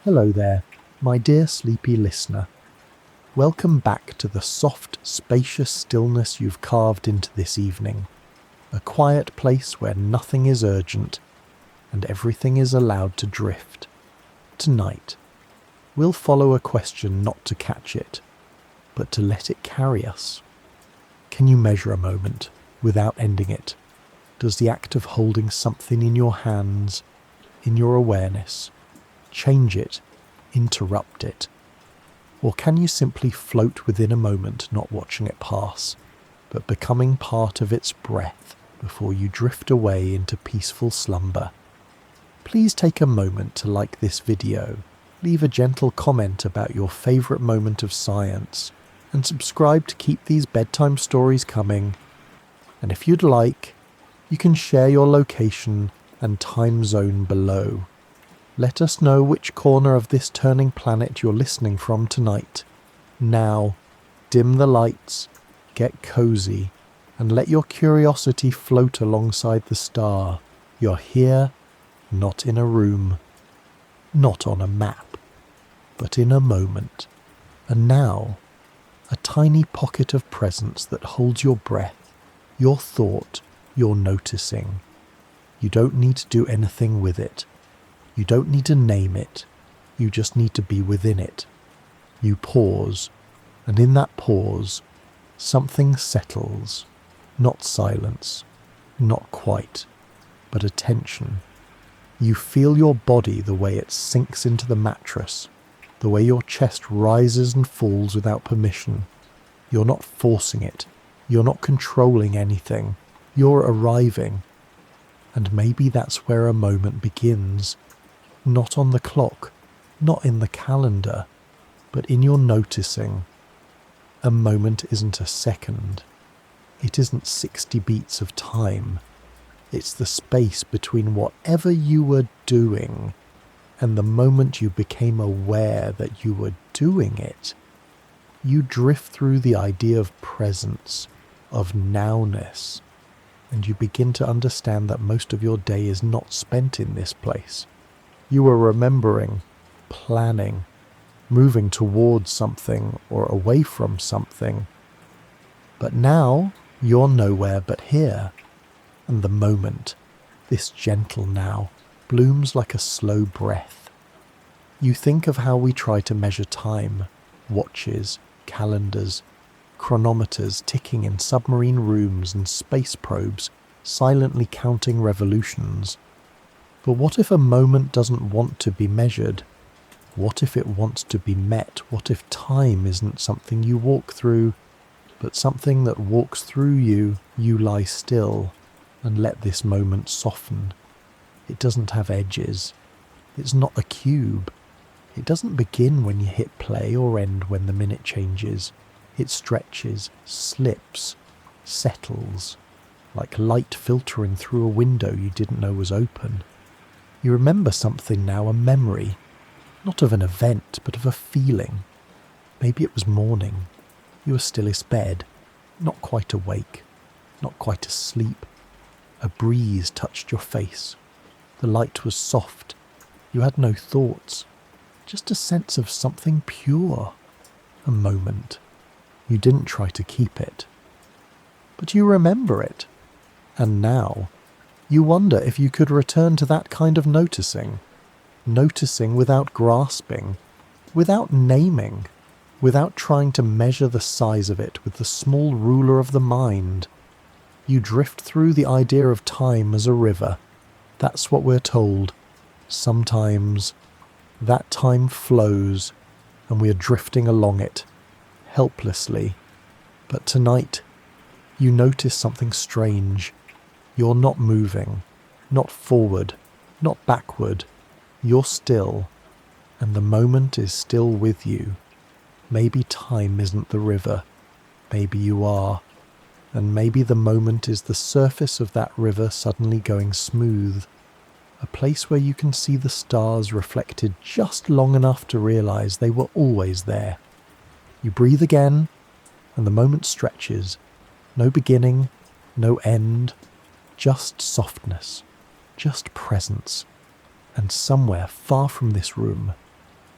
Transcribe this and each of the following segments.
Hello there, my dear sleepy listener. Welcome back to the soft, spacious stillness you've carved into this evening. A quiet place where nothing is urgent and everything is allowed to drift. Tonight, we'll follow a question not to catch it, but to let it carry us. Can you measure a moment without ending it? Does the act of holding something in your hands, in your awareness, change it, interrupt it? Or can you simply float within a moment, not watching it pass, but becoming part of its breath before you drift away into peaceful slumber? Please take a moment to like this video, leave a gentle comment about your favourite moment of science, and subscribe to keep these bedtime stories coming. And if you'd like, you can share your location and time zone below. Let us know which corner of this turning planet you're listening from tonight. Now, dim the lights, get cozy, and let your curiosity float alongside the star. You're here, not in a room, not on a map, but in a moment. And now, a tiny pocket of presence that holds your breath, your thought, your noticing. You don't need to do anything with it. You don't need to name it. You just need to be within it. You pause, and in that pause, something settles. Not silence, not quite, but attention. You feel your body the way it sinks into the mattress, the way your chest rises and falls without permission. You're not forcing it. You're not controlling anything. You're arriving. And maybe that's where a moment begins. Not on the clock, not in the calendar, but in your noticing. A moment isn't a second. It isn't 60 beats of time. It's the space between whatever you were doing and the moment you became aware that you were doing it. You drift through the idea of presence, of nowness, and you begin to understand that most of your day is not spent in this place. You are remembering, planning, moving towards something or away from something. But now you're nowhere but here, and the moment, this gentle now, blooms like a slow breath. You think of how we try to measure time, watches, calendars, chronometers ticking in submarine rooms and space probes silently counting revolutions. But what if a moment doesn't want to be measured? What if it wants to be met? What if time isn't something you walk through, but something that walks through you? You lie still and let this moment soften. It doesn't have edges. It's not a cube. It doesn't begin when you hit play or end when the minute changes. It stretches, slips, settles, like light filtering through a window you didn't know was open. You remember something now, a memory, not of an event, but of a feeling. Maybe it was morning. You were still in bed, not quite awake, not quite asleep. A breeze touched your face. The light was soft. You had no thoughts, just a sense of something pure. A moment. You didn't try to keep it. But you remember it. And now, you wonder if you could return to that kind of noticing. Noticing without grasping, without naming, without trying to measure the size of it with the small ruler of the mind. You drift through the idea of time as a river. That's what we're told. Sometimes that time flows and we are drifting along it, helplessly. But tonight, you notice something strange. You're not moving, not forward, not backward. You're still, and the moment is still with you. Maybe time isn't the river. Maybe you are. And maybe the moment is the surface of that river suddenly going smooth. A place where you can see the stars reflected just long enough to realize they were always there. You breathe again, and the moment stretches. No beginning, no end, just softness, just presence. And somewhere far from this room,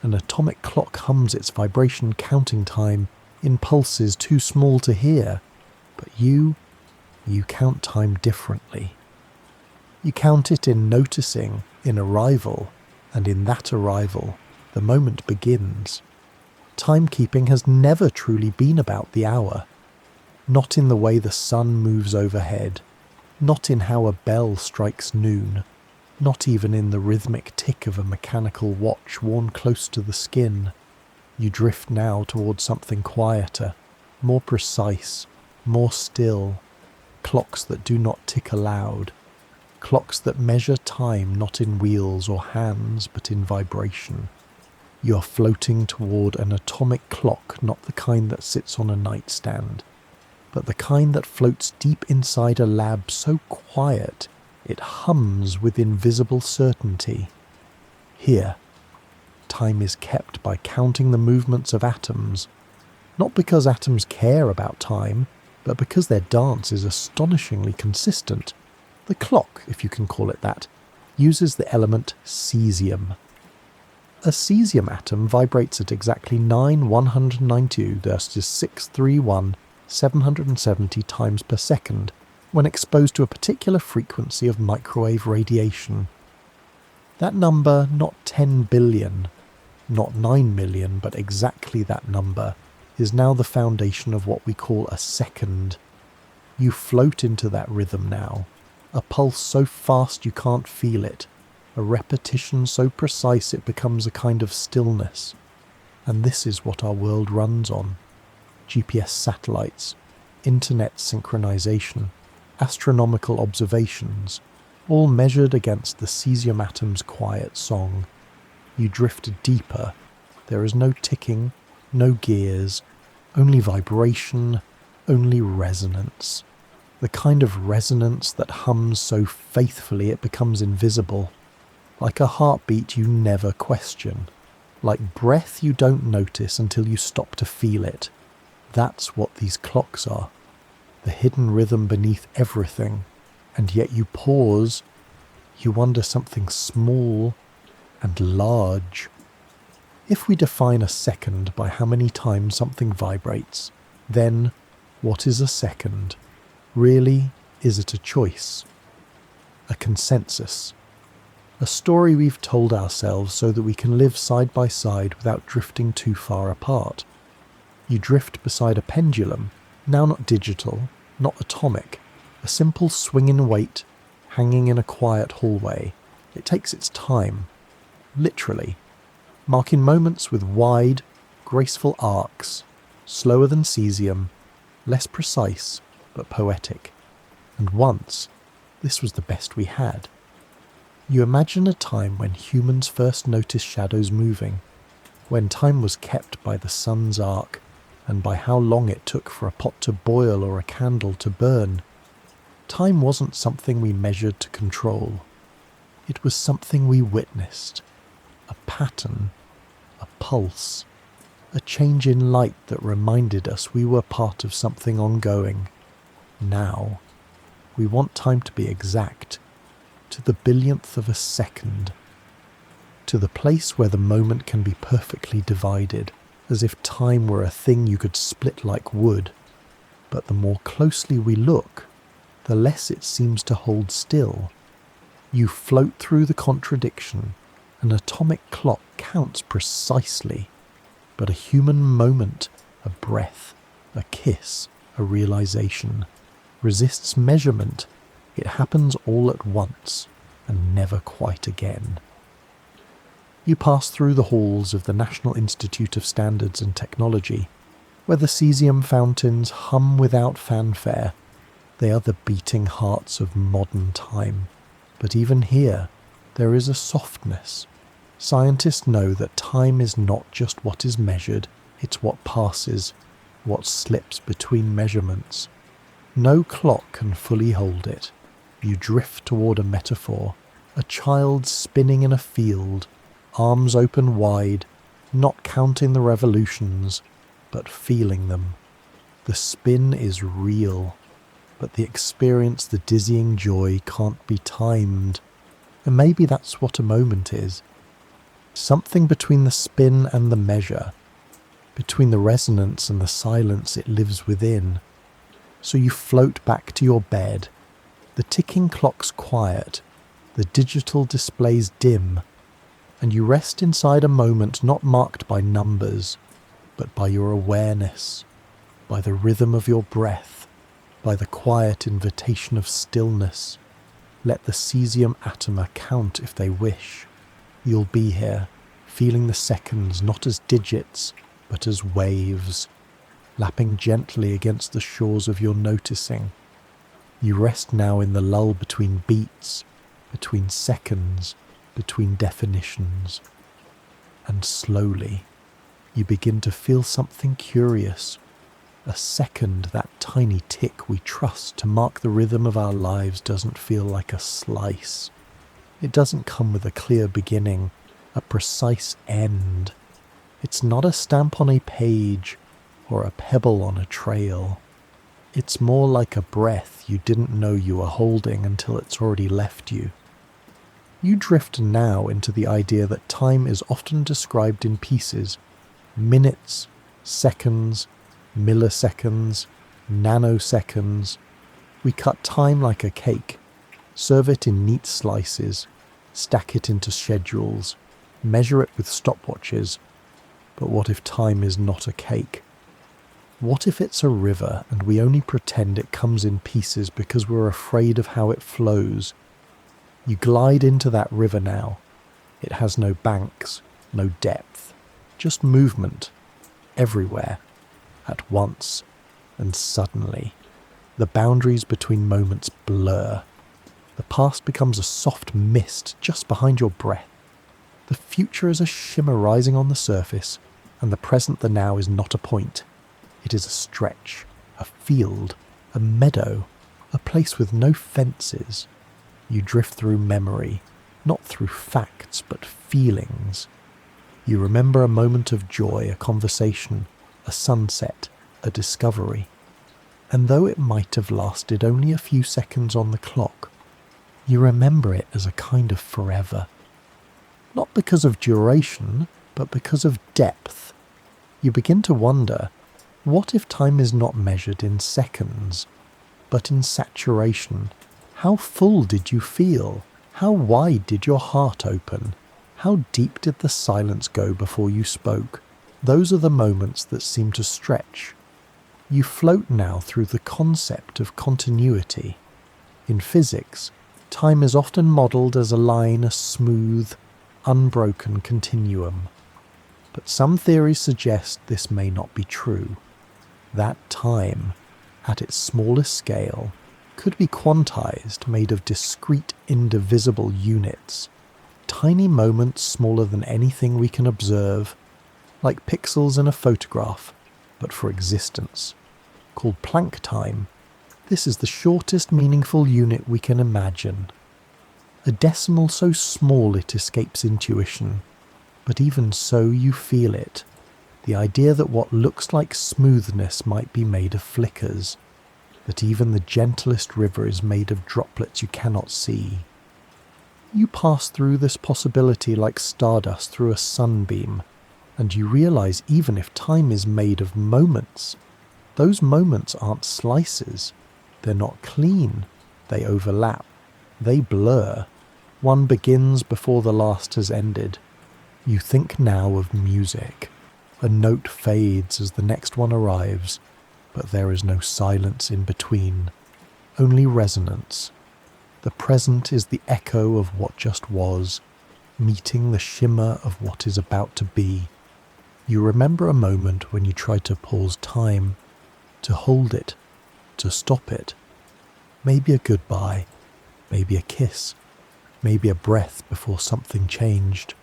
An atomic clock hums its vibration counting time in pulses too small to hear, but you count time differently. You count it in noticing, in arrival, and in that arrival, the moment begins. Timekeeping has never truly been about the hour. Not in the way the sun moves overhead, not in how a bell strikes noon, not even in the rhythmic tick of a mechanical watch worn close to the skin. You drift now towards something quieter, more precise, more still, clocks that do not tick aloud, clocks that measure time not in wheels or hands but in vibration. You are floating toward an atomic clock, not the kind that sits on a nightstand, but the kind that floats deep inside a lab so quiet it hums with invisible certainty. Here, time is kept by counting the movements of atoms, not because atoms care about time, but because their dance is astonishingly consistent. The clock, if you can call it that, uses the element cesium. A cesium atom vibrates at exactly 9,192,631,770 times per second when exposed to a particular frequency of microwave radiation. That number, not 10 billion, not 9 million, but exactly that number, is now the foundation of what we call a second. You float into that rhythm now, a pulse so fast you can't feel it, a repetition so precise it becomes a kind of stillness. And this is what our world runs on. GPS satellites, internet synchronization, astronomical observations, all measured against the cesium atom's quiet song. You drift deeper. There is no ticking, no gears, only vibration, only resonance. The kind of resonance that hums so faithfully it becomes invisible. Like a heartbeat you never question. Like breath you don't notice until you stop to feel it. That's what these clocks are. The hidden rhythm beneath everything. And yet you pause. You wonder something small and large. If we define a second by how many times something vibrates, then what is a second? Really, is it a choice? A consensus? A story we've told ourselves so that we can live side by side without drifting too far apart. You drift beside a pendulum, now not digital, not atomic, a simple swinging weight hanging in a quiet hallway. It takes its time, literally, marking moments with wide, graceful arcs, slower than cesium, less precise, but poetic. And once, this was the best we had. You imagine a time when humans first noticed shadows moving, when time was kept by the sun's arc, and by how long it took for a pot to boil or a candle to burn. Time wasn't something we measured to control. It was something we witnessed. A pattern, a pulse, a change in light that reminded us we were part of something ongoing. Now, we want time to be exact, to the billionth of a second, to the place where the moment can be perfectly divided, as if time were a thing you could split like wood. But the more closely we look, the less it seems to hold still. You float through the contradiction. An atomic clock counts precisely, but a human moment, a breath, a kiss, a realization, resists measurement. It happens all at once, and never quite again. You pass through the halls of the National Institute of Standards and Technology, where the cesium fountains hum without fanfare. They are the beating hearts of modern time. But even here, there is a softness. Scientists know that time is not just what is measured, it's what passes, what slips between measurements. No clock can fully hold it. You drift toward a metaphor, a child spinning in a field, arms open wide, not counting the revolutions, but feeling them. The spin is real, but the experience, the dizzying joy, can't be timed. And maybe that's what a moment is. something between the spin and the measure, between the resonance and the silence it lives within. So you float back to your bed, the ticking clock's quiet, the digital displays dim, and you rest inside a moment not marked by numbers, but by your awareness, by the rhythm of your breath, by the quiet invitation of stillness. Let the cesium atomer count if they wish. You'll be here, feeling the seconds not as digits, but as waves, lapping gently against the shores of your noticing. You rest now in the lull between beats, between seconds, between definitions. And slowly, you begin to feel something curious. A second, that tiny tick we trust to mark the rhythm of our lives, doesn't feel like a slice. It doesn't come with a clear beginning, a precise end. It's not a stamp on a page or a pebble on a trail. It's more like a breath you didn't know you were holding until it's already left you. You drift now into the idea that time is often described in pieces: minutes, seconds, milliseconds, nanoseconds. We cut time like a cake, serve it in neat slices, stack it into schedules, measure it with stopwatches. But what if time is not a cake? What if it's a river and we only pretend it comes in pieces because we're afraid of how it flows? You glide into that river now. It has no banks, no depth, just movement, everywhere, at once, and suddenly. The boundaries between moments blur. The past becomes a soft mist just behind your breath. The future is a shimmer rising on the surface, and the present, the now, is not a point. It is a stretch, a field, a meadow, a place with no fences. You drift through memory, not through facts, but feelings. You remember a moment of joy, a conversation, a sunset, a discovery. And though it might have lasted only a few seconds on the clock, you remember it as a kind of forever. Not because of duration, but because of depth. You begin to wonder, what if time is not measured in seconds, but in saturation? How full did you feel? How wide did your heart open? How deep did the silence go before you spoke? Those are the moments that seem to stretch. You float now through the concept of continuity. In physics, time is often modelled as a line, a smooth, unbroken continuum. But some theories suggest this may not be true. That time, at its smallest scale, could be quantized, made of discrete, indivisible units, tiny moments smaller than anything we can observe, like pixels in a photograph, but for existence. Called Planck time, this is the shortest meaningful unit we can imagine. A decimal so small it escapes intuition, but even so you feel it. The idea that what looks like smoothness might be made of flickers, that even the gentlest river is made of droplets you cannot see. You pass through this possibility like stardust through a sunbeam, and you realize even if time is made of moments, those moments aren't slices. They're not clean. They overlap. They blur. One begins before the last has ended. You think now of music. A note fades as the next one arrives, but there is no silence in between, only resonance. The present is the echo of what just was, meeting the shimmer of what is about to be. You remember a moment when you tried to pause time, to hold it, to stop it. Maybe a goodbye, maybe a kiss, maybe a breath before something changed.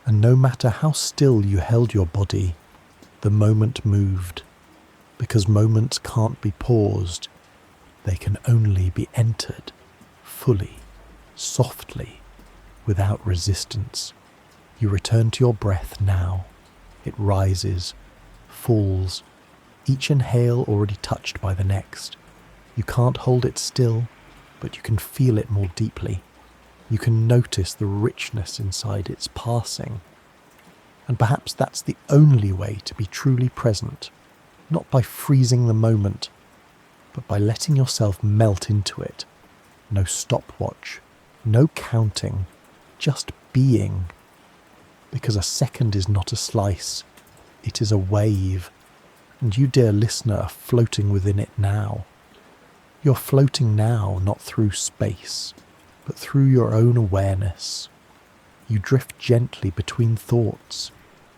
And no matter how still you held your body, the moment moved. Because moments can't be paused, they can only be entered, fully, softly, without resistance. You return to your breath now. It rises, falls, each inhale already touched by the next. You can't hold it still, but you can feel it more deeply. You can notice the richness inside its passing. And perhaps that's the only way to be truly present, not by freezing the moment, but by letting yourself melt into it. No stopwatch, no counting, just being. Because a second is not a slice, it is a wave, and you, dear listener, are floating within it now. You're floating now, not through space, but through your own awareness. You drift gently between thoughts,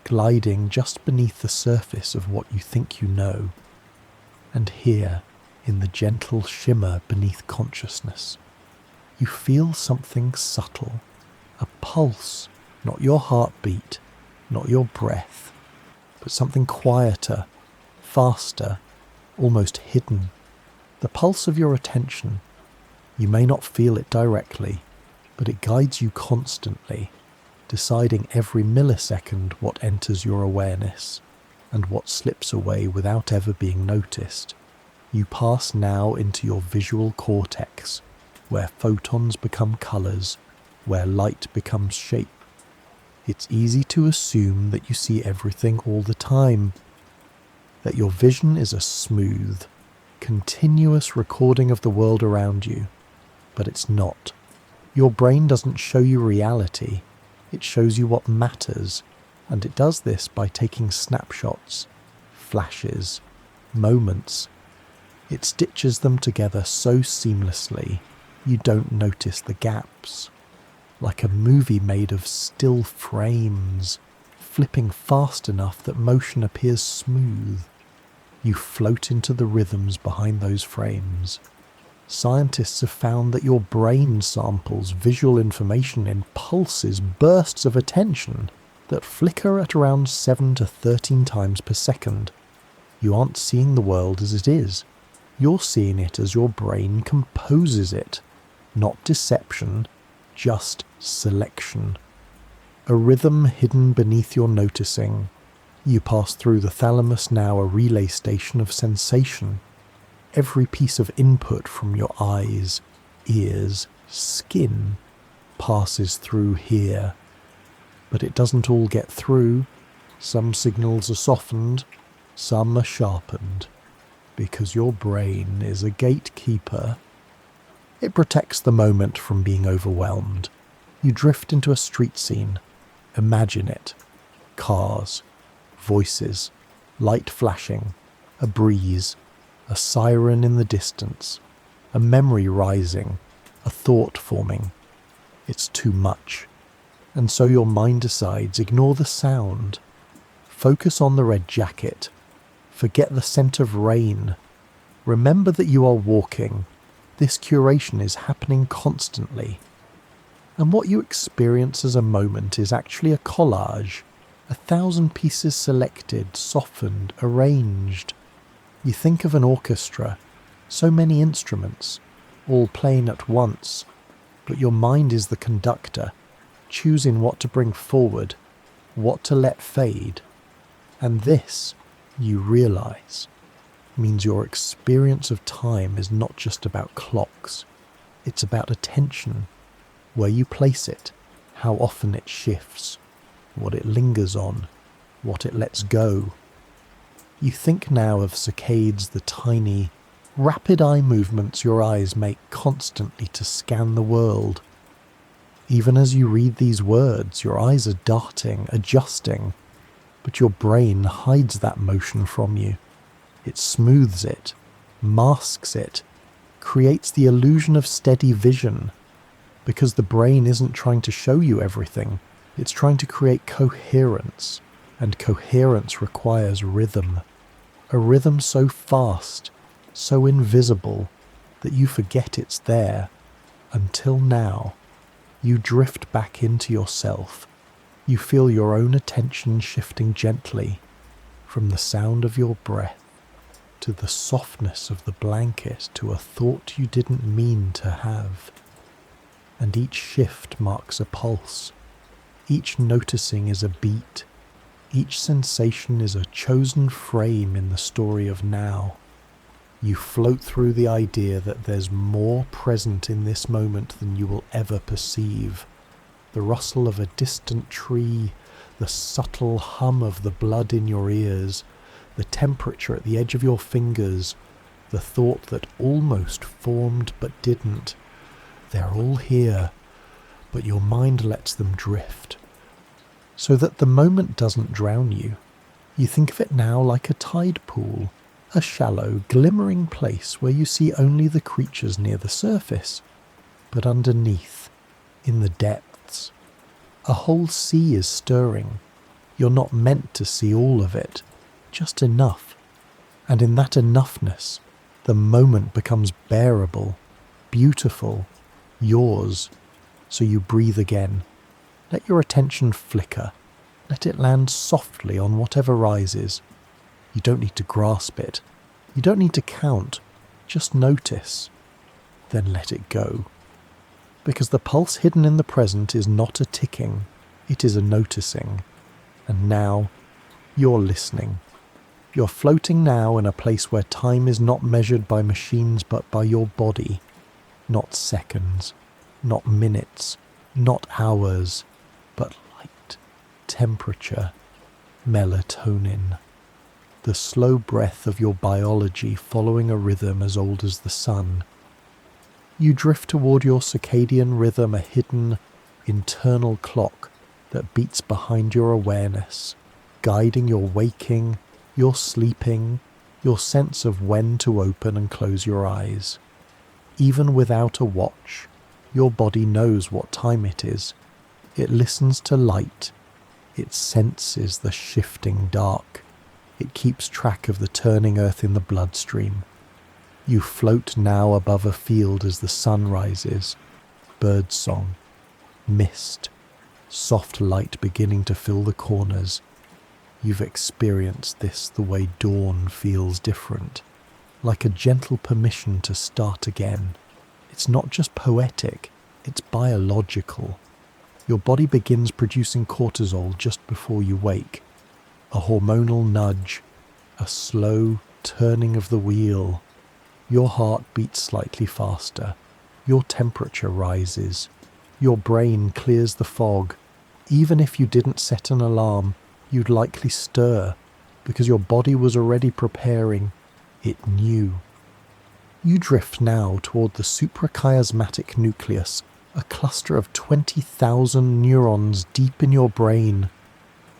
gliding just beneath the surface of what you think you know. And here, in the gentle shimmer beneath consciousness, you feel something subtle, a pulse, not your heartbeat, not your breath, but something quieter, faster, almost hidden. The pulse of your attention. You may not feel it directly, but it guides you constantly, deciding every millisecond what enters your awareness and what slips away without ever being noticed. You pass now into your visual cortex, where photons become colours, where light becomes shape. It's easy to assume that you see everything all the time, that your vision is a smooth, continuous recording of the world around you, but it's not. Your brain doesn't show you reality, it shows you what matters, and it does this by taking snapshots, flashes, moments. It stitches them together so seamlessly you don't notice the gaps. Like a movie made of still frames, flipping fast enough that motion appears smooth. You float into the rhythms behind those frames. Scientists have found that your brain samples visual information in pulses, bursts of attention that flicker at around 7 to 13 times per second. You aren't seeing the world as it is. You're seeing it as your brain composes it. Not deception, just selection. A rhythm hidden beneath your noticing. You pass through the thalamus, now a relay station of sensation. Every piece of input from your eyes, ears, skin passes through here. But it doesn't all get through. Some signals are softened, some are sharpened. Because your brain is a gatekeeper. It protects the moment from being overwhelmed. You drift into a street scene. Imagine it. Cars, voices, light flashing, a breeze, a siren in the distance, a memory rising, a thought forming. It's too much. And so your mind decides, ignore the sound. Focus on the red jacket. Forget the scent of rain. Remember that you are walking. This curation is happening constantly. And what you experience as a moment is actually a collage, 1,000 pieces selected, softened, arranged. You think of an orchestra, so many instruments, all playing at once, but your mind is the conductor, choosing what to bring forward, what to let fade. And this, you realize, means your experience of time is not just about clocks. It's about attention, where you place it, how often it shifts, what it lingers on, what it lets go. You think now of saccades, the tiny, rapid eye movements your eyes make constantly to scan the world. Even as you read these words, your eyes are darting, adjusting, but your brain hides that motion from you. It smooths it, masks it, creates the illusion of steady vision, because the brain isn't trying to show you everything, it's trying to create coherence, and coherence requires rhythm. A rhythm so fast, so invisible, that you forget it's there, until now. You drift back into yourself. You feel your own attention shifting gently, from the sound of your breath, to the softness of the blanket, to a thought you didn't mean to have. And each shift marks a pulse. Each noticing is a beat. Each sensation is a chosen frame in the story of now. You float through the idea that there's more present in this moment than you will ever perceive. The rustle of a distant tree, the subtle hum of the blood in your ears, the temperature at the edge of your fingers, the thought that almost formed but didn't. They're all here, but your mind lets them drift. So that the moment doesn't drown you, you think of it now like a tide pool, a shallow, glimmering place where you see only the creatures near the surface, but underneath, in the depths, a whole sea is stirring. You're not meant to see all of it, just enough. And in that enoughness, the moment becomes bearable, beautiful, yours. So you breathe again. Let your attention flicker. Let it land softly on whatever rises. You don't need to grasp it. You don't need to count. Just notice. Then let it go. Because the pulse hidden in the present is not a ticking. It is a noticing. And now, you're listening. You're floating now in a place where time is not measured by machines but by your body. Not seconds, not minutes, not hours, but light, temperature, melatonin. The slow breath of your biology following a rhythm as old as the sun. You drift toward your circadian rhythm, a hidden, internal clock that beats behind your awareness, guiding your waking, your sleeping, your sense of when to open and close your eyes. Even without a watch, your body knows what time it is. It listens to light. It senses the shifting dark. It keeps track of the turning earth in the bloodstream. You float now above a field as the sun rises. Birdsong, mist, soft light beginning to fill the corners. You've experienced this the way dawn feels different, like a gentle permission to start again. It's not just poetic, it's biological. Your body begins producing cortisol just before you wake. A hormonal nudge, a slow turning of the wheel. Your heart beats slightly faster. Your temperature rises. Your brain clears the fog. Even if you didn't set an alarm, you'd likely stir, because your body was already preparing. It knew. You drift now toward the suprachiasmatic nucleus, a cluster of 20,000 neurons deep in your brain.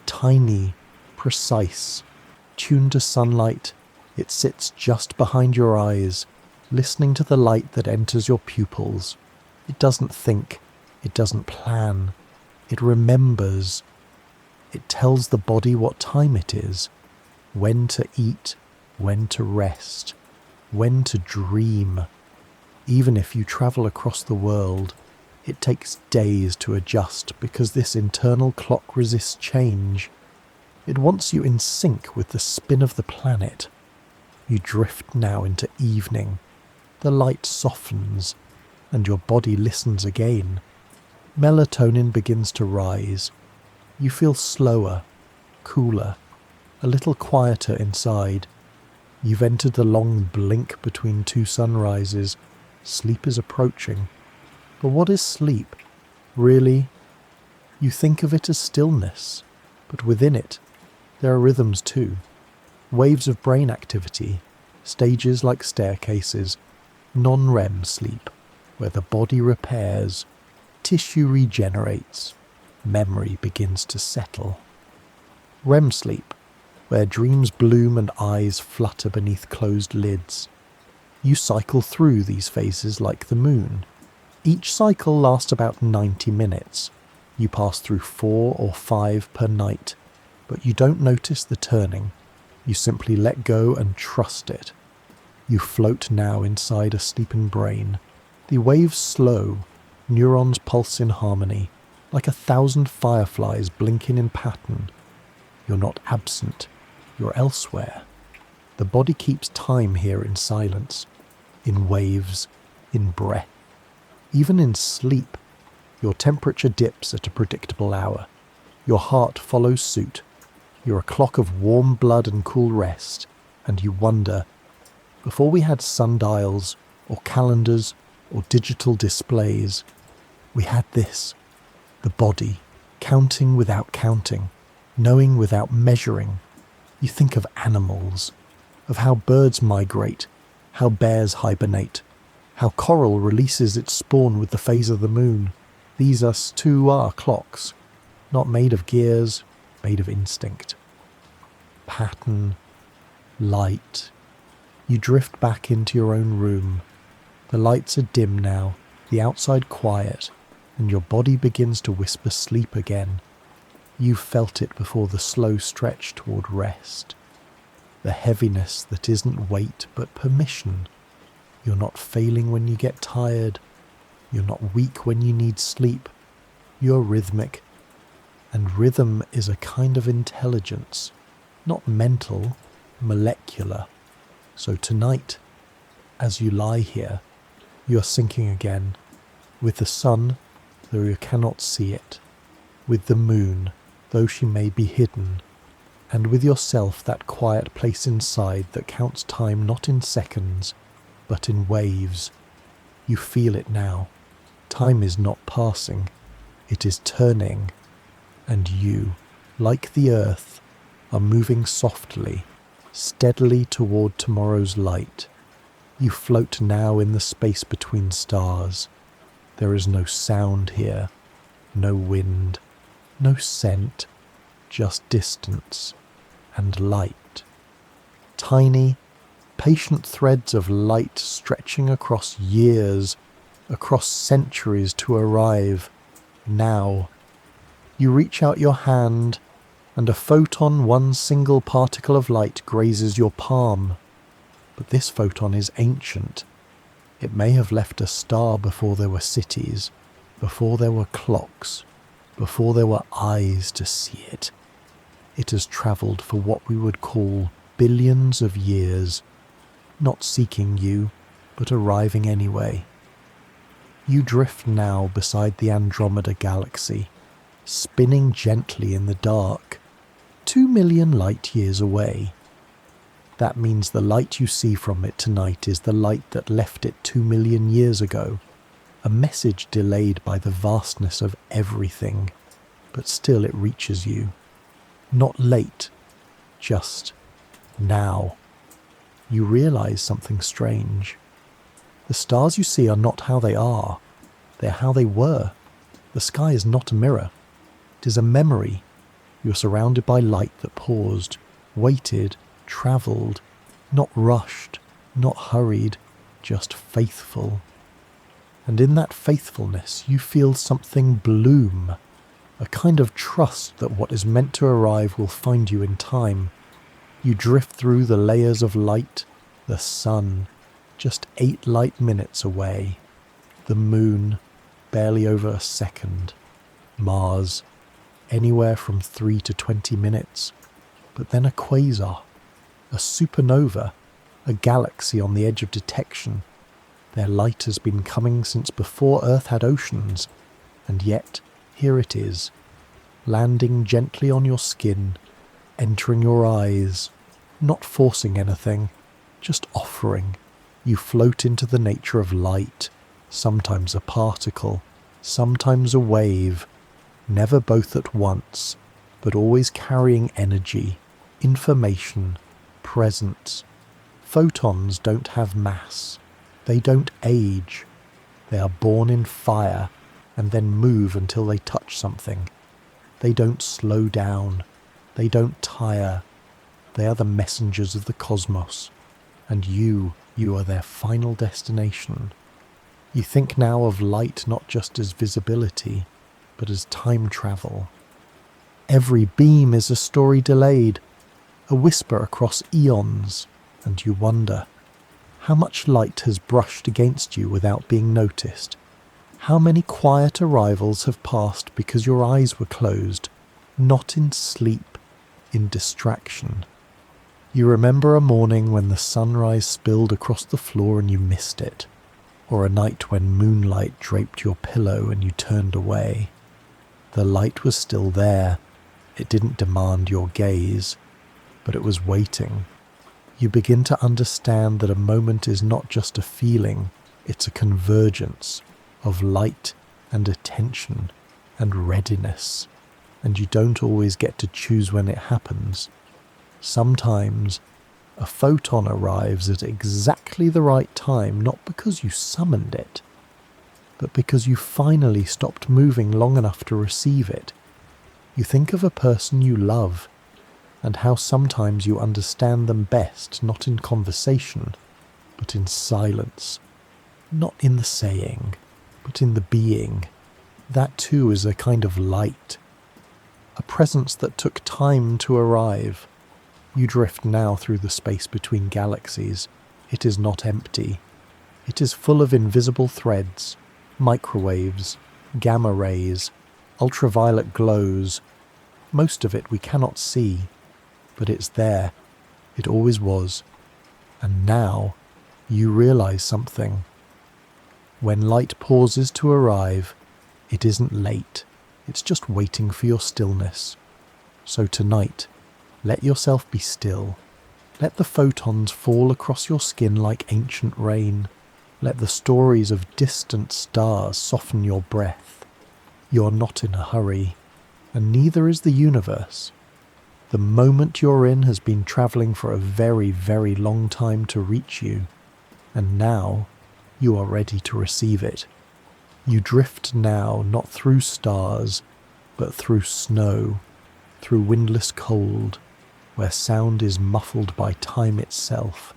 Tiny, precise, tuned to sunlight. It sits just behind your eyes, listening to the light that enters your pupils. It doesn't think. It doesn't plan. It remembers. It tells the body what time it is, when to eat, when to rest, when to dream. Even if you travel across the world, it takes days to adjust because this internal clock resists change. It wants you in sync with the spin of the planet. You drift now into evening. The light softens, and your body listens again. Melatonin begins to rise. You feel slower, cooler, a little quieter inside. You've entered the long blink between two sunrises. Sleep is approaching. But what is sleep? Really? You think of it as stillness, but within it, there are rhythms too. Waves of brain activity, stages like staircases, non-REM sleep, where the body repairs, tissue regenerates, memory begins to settle. REM sleep, where dreams bloom and eyes flutter beneath closed lids. You cycle through these phases like the moon. Each cycle lasts about 90 minutes. You pass through 4 or 5 per night, but you don't notice the turning. You simply let go and trust it. You float now inside a sleeping brain. The waves slow, neurons pulse in harmony, like 1,000 fireflies blinking in pattern. You're not absent, you're elsewhere. The body keeps time here in silence, in waves, in breath. Even in sleep, your temperature dips at a predictable hour. Your heart follows suit. You're a clock of warm blood and cool rest, and you wonder, before we had sundials, or calendars, or digital displays, we had this, the body, counting without counting, knowing without measuring. You think of animals, of how birds migrate, how bears hibernate, how coral releases its spawn with the phase of the moon. These us too are clocks, not made of gears, made of instinct. Pattern, light. You drift back into your own room. The lights are dim now, the outside quiet, and your body begins to whisper sleep again. You've felt it before the slow stretch toward rest. The heaviness that isn't weight but permission. You're not failing when you get tired. You're not weak when you need sleep. You're rhythmic. And rhythm is a kind of intelligence, not mental, molecular. So tonight, as you lie here, you're sinking again, with the sun, though you cannot see it, with the moon, though she may be hidden, and with yourself, that quiet place inside that counts time not in seconds, but in waves. You feel it now. Time is not passing, it is turning, and you, like the earth, are moving softly, steadily toward tomorrow's light. You float now in the space between stars. There is no sound here, no wind, no scent, just distance and light. Tiny, patient threads of light stretching across years, across centuries to arrive now. You reach out your hand, and a photon, one single particle of light, grazes your palm. But this photon is ancient. It may have left a star before there were cities, before there were clocks, before there were eyes to see it. It has travelled for what we would call billions of years, not seeking you, but arriving anyway. You drift now beside the Andromeda galaxy, spinning gently in the dark, 2 million light years away. That means the light you see from it tonight is the light that left it 2 million years ago, a message delayed by the vastness of everything, but still it reaches you. Not late, just now. You realize something strange. The stars you see are not how they are, they're how they were. The sky is not a mirror. It is a memory. You're surrounded by light that paused, waited, travelled, not rushed, not hurried, just faithful. And in that faithfulness you feel something bloom, a kind of trust that what is meant to arrive will find you in time. You drift through the layers of light, the sun, just 8 light minutes away, the moon, barely over a second, Mars, anywhere from 3 to 20 minutes, but then a quasar, a supernova, a galaxy on the edge of detection. Their light has been coming since before Earth had oceans, and yet here it is, landing gently on your skin, entering your eyes, not forcing anything, just offering. You float into the nature of light, sometimes a particle, sometimes a wave, never both at once, but always carrying energy, information, presence. Photons don't have mass. They don't age. They are born in fire and then move until they touch something. They don't slow down. They don't tire. They are the messengers of the cosmos. And you are their final destination. You think now of light not just as visibility, but as time travel. Every beam is a story delayed, a whisper across eons, and you wonder, how much light has brushed against you without being noticed? How many quiet arrivals have passed because your eyes were closed, not in sleep, in distraction? You remember a morning when the sunrise spilled across the floor and you missed it, or a night when moonlight draped your pillow and you turned away. The light was still there. It didn't demand your gaze, but it was waiting. You begin to understand that a moment is not just a feeling, it's a convergence of light and attention and readiness. and you don't always get to choose when it happens. Sometimes a photon arrives at exactly the right time, not because you summoned it, but because you finally stopped moving long enough to receive it. You think of a person you love, and how sometimes you understand them best not in conversation, but in silence. Not in the saying, but in the being. That too is a kind of light. A presence that took time to arrive. You drift now through the space between galaxies. It is not empty. It is full of invisible threads, microwaves, gamma rays, ultraviolet glows. Most of it we cannot see, but it's there. It always was. And now you realize something. When light pauses to arrive, it isn't late. It's just waiting for your stillness. So tonight, let yourself be still. Let the photons fall across your skin like ancient rain. Let the stories of distant stars soften your breath. You're not in a hurry, and neither is the universe. The moment you're in has been travelling for a very, very long time to reach you, and now you are ready to receive it. You drift now not through stars, but through snow, through windless cold, where sound is muffled by time itself.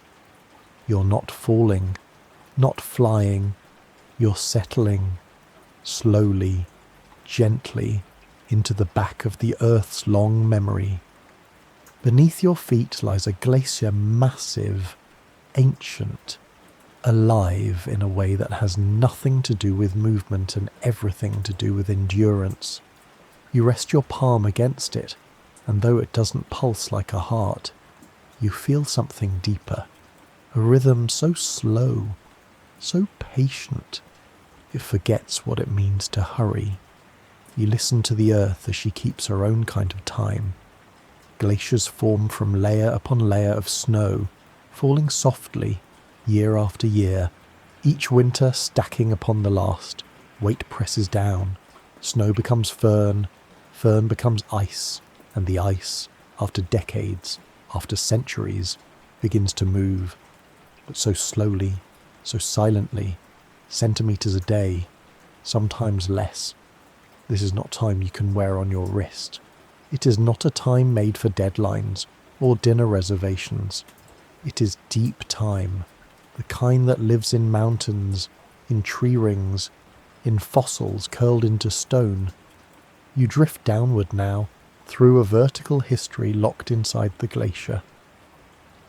You're not falling, not flying, you're settling, slowly, gently, into the back of the Earth's long memory. Beneath your feet lies a glacier, massive, ancient, alive in a way that has nothing to do with movement and everything to do with endurance. You rest your palm against it, and though it doesn't pulse like a heart, you feel something deeper, a rhythm so slow, so patient, it forgets what it means to hurry. You listen to the earth as she keeps her own kind of time. Glaciers form from layer upon layer of snow, falling softly, year after year, each winter stacking upon the last. Weight presses down, snow becomes fern, fern becomes ice, and the ice, after decades, after centuries, begins to move, but so slowly, so silently, centimeters a day, sometimes less. This is not time you can wear on your wrist. It is not a time made for deadlines or dinner reservations. It is deep time, the kind that lives in mountains, in tree rings, in fossils curled into stone. You drift downward now, through a vertical history locked inside the glacier.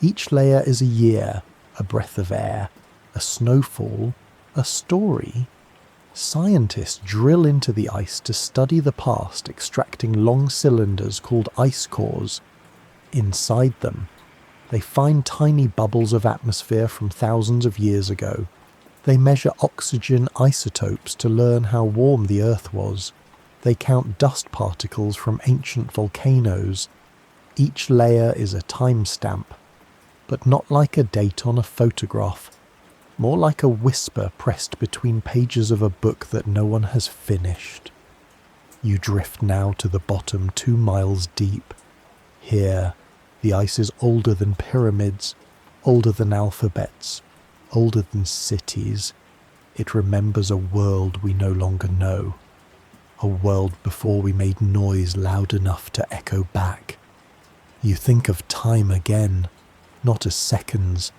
Each layer is a year, a breath of air, a snowfall, a story. Scientists drill into the ice to study the past, extracting long cylinders called ice cores. Inside them, they find tiny bubbles of atmosphere from thousands of years ago. They measure oxygen isotopes to learn how warm the Earth was. They count dust particles from ancient volcanoes. Each layer is a timestamp, but not like a date on a photograph, more like a whisper pressed between pages of a book that no one has finished. You drift now to the bottom 2 miles deep. Here, the ice is older than pyramids, older than alphabets, older than cities. It remembers a world we no longer know. A world before we made noise loud enough to echo back. You think of time again, not as seconds,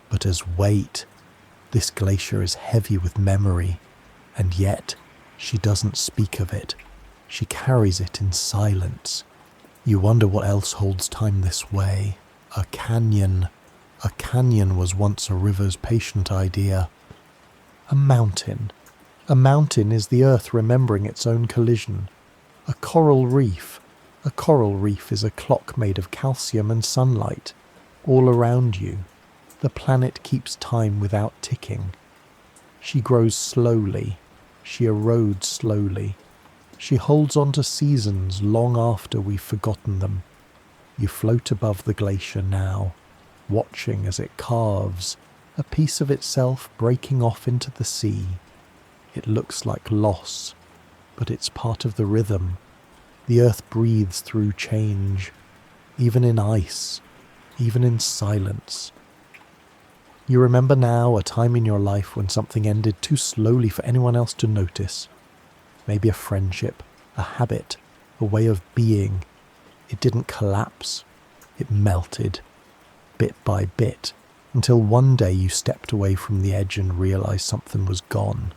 but as weight. This glacier is heavy with memory, and yet she doesn't speak of it. She carries it in silence. You wonder what else holds time this way. A canyon. A canyon was once a river's patient idea. A mountain. A mountain is the earth remembering its own collision. A coral reef. A coral reef is a clock made of calcium and sunlight. All around you, the planet keeps time without ticking. She grows slowly. She erodes slowly. She holds on to seasons long after we've forgotten them. You float above the glacier now, watching as it carves, a piece of itself breaking off into the sea. It looks like loss, but it's part of the rhythm. The earth breathes through change, even in ice, even in silence. You remember now a time in your life when something ended too slowly for anyone else to notice. Maybe a friendship, a habit, a way of being. It didn't collapse. It melted, bit by bit, until one day you stepped away from the edge and realized something was gone,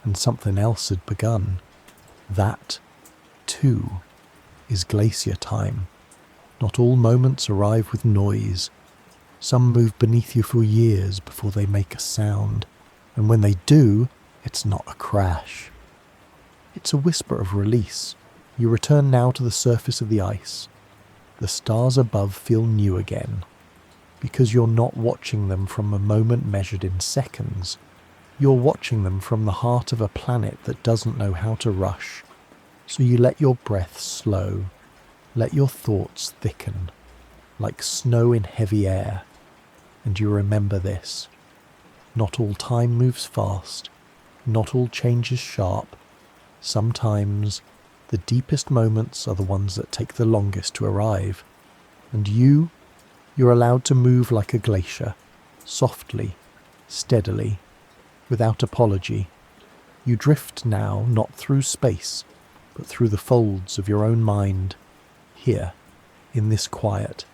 and something else had begun. That, too, is glacier time. Not all moments arrive with noise. Some move beneath you for years before they make a sound, and when they do, it's not a crash. It's a whisper of release. You return now to the surface of the ice. The stars above feel new again, because you're not watching them from a moment measured in seconds. You're watching them from the heart of a planet that doesn't know how to rush. So you let your breath slow, let your thoughts thicken, like snow in heavy air. And you remember this. Not all time moves fast. Not all change is sharp. Sometimes the deepest moments are the ones that take the longest to arrive. And you're allowed to move like a glacier, softly, steadily, without apology. You drift now not through space, but through the folds of your own mind. Here, in this quiet,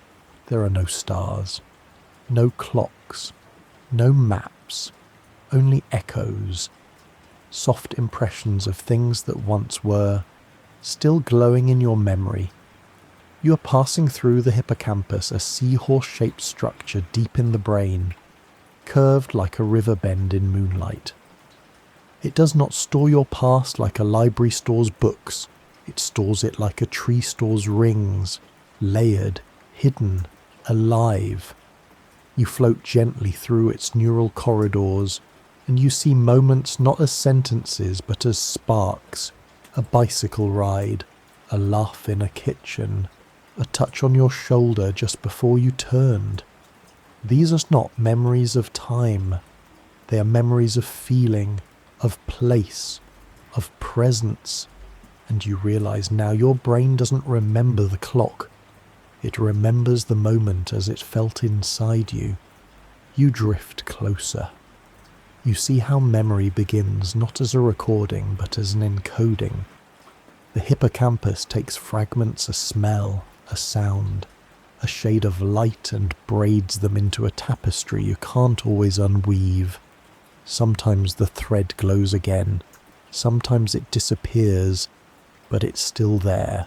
there are no stars, no clocks, no maps, only echoes, soft impressions of things that once were, still glowing in your memory. You are passing through the hippocampus, a seahorse-shaped structure deep in the brain, curved like a river bend in moonlight. It does not store your past like a library stores books. It stores it like a tree stores rings, layered, hidden, alive. You float gently through its neural corridors, and you see moments not as sentences but as sparks, a bicycle ride, a laugh in a kitchen, a touch on your shoulder just before you turned. These are not memories of time. They are memories of feeling, of place, of presence. And you realize now your brain doesn't remember the clock. It remembers the moment as it felt inside you. You drift closer. You see how memory begins not as a recording but as an encoding. The hippocampus takes fragments, a smell, a sound, a shade of light, and braids them into a tapestry you can't always unweave. Sometimes the thread glows again, sometimes it disappears, but it's still there.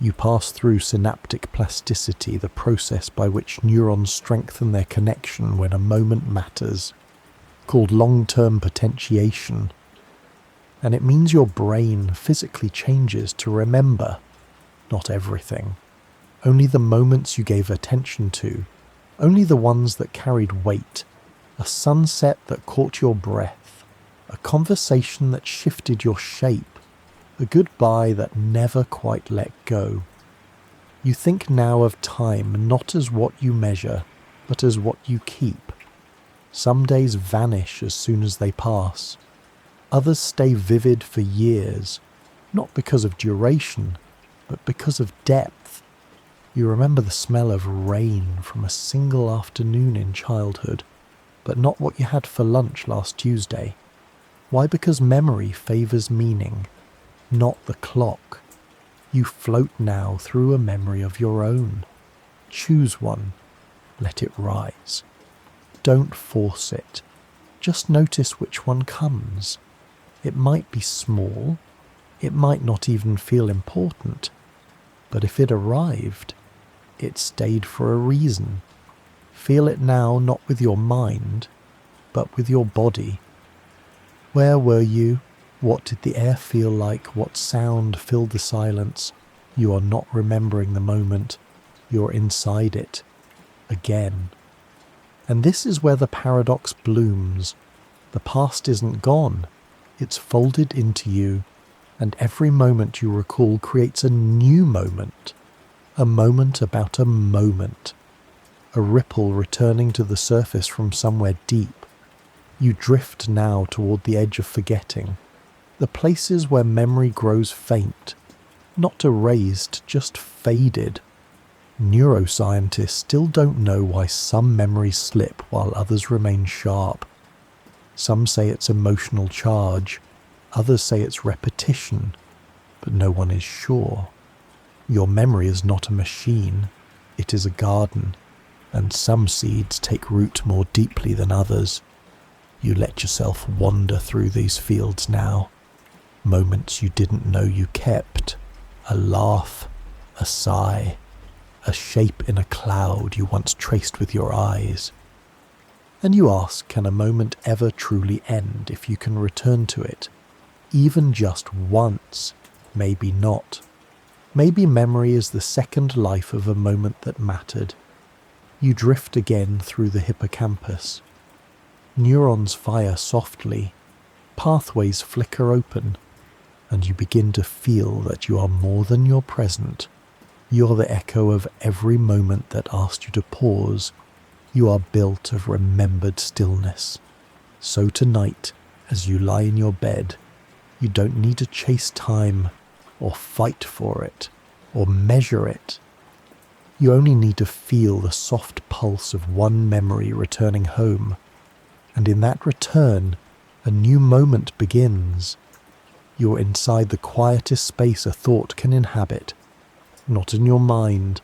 You pass through synaptic plasticity, the process by which neurons strengthen their connection when a moment matters, called long-term potentiation. And it means your brain physically changes to remember, not everything, only the moments you gave attention to, only the ones that carried weight, a sunset that caught your breath, a conversation that shifted your shape, a goodbye that never quite let go. You think now of time not as what you measure, but as what you keep. Some days vanish as soon as they pass. Others stay vivid for years, not because of duration, but because of depth. You remember the smell of rain from a single afternoon in childhood, but not what you had for lunch last Tuesday. Why? Because memory favours meaning, not the clock. You float now through a memory of your own. Choose one. Let it rise. Don't force it. Just notice which one comes. It might be small. It might not even feel important. But if it arrived, it stayed for a reason. Feel it now, not with your mind, but with your body. Where were you? What did the air feel like? What sound filled the silence? You are not remembering the moment. You're inside it. Again. And this is where the paradox blooms. The past isn't gone. It's folded into you, and every moment you recall creates a new moment. A moment about a moment. A ripple returning to the surface from somewhere deep. You drift now toward the edge of forgetting. The places where memory grows faint, Not erased, just faded. Neuroscientists still don't know why some memories slip while others remain sharp. Some say it's emotional charge, others say it's repetition, but no one is sure. Your memory is not a machine, it is a garden, and some seeds take root more deeply than others. You let yourself wander through these fields now. Moments you didn't know you kept. A laugh, a sigh, a shape in a cloud you once traced with your eyes. And you ask, can a moment ever truly end if you can return to it? Even just once, maybe not. Maybe memory is the second life of a moment that mattered. You drift again through the hippocampus. Neurons fire softly, pathways flicker open, and you begin to feel that you are more than your present. You're the echo of every moment that asked you to pause. You are built of remembered stillness. So tonight, as you lie in your bed, you don't need to chase time, or fight for it, or measure it. You only need to feel the soft pulse of one memory returning home. And in that return, a new moment begins. You're inside the quietest space a thought can inhabit, not in your mind,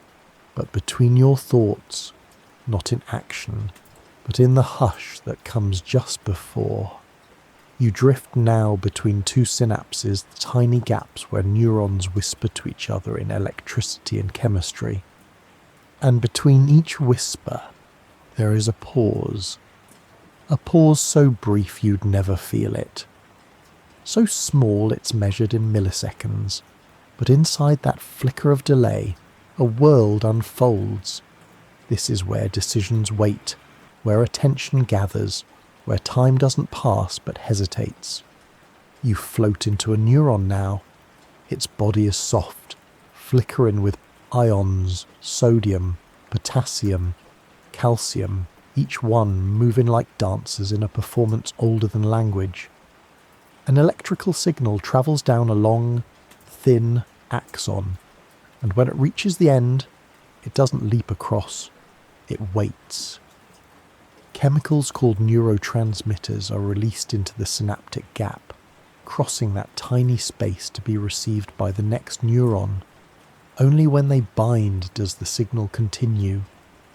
but between your thoughts, not in action, but in the hush that comes just before. You drift now between two synapses, the tiny gaps where neurons whisper to each other in electricity and chemistry. And between each whisper, there is a pause so brief you'd never feel it. So small it's measured in milliseconds, but inside that flicker of delay, a world unfolds. This is where decisions wait, where attention gathers, where time doesn't pass but hesitates. You float into a neuron now. Its body is soft, flickering with ions, sodium, potassium, calcium, each one moving like dancers in a performance older than language. An electrical signal travels down a long, thin axon, and when it reaches the end, it doesn't leap across, it waits. Chemicals called neurotransmitters are released into the synaptic gap, crossing that tiny space to be received by the next neuron. Only when they bind does the signal continue,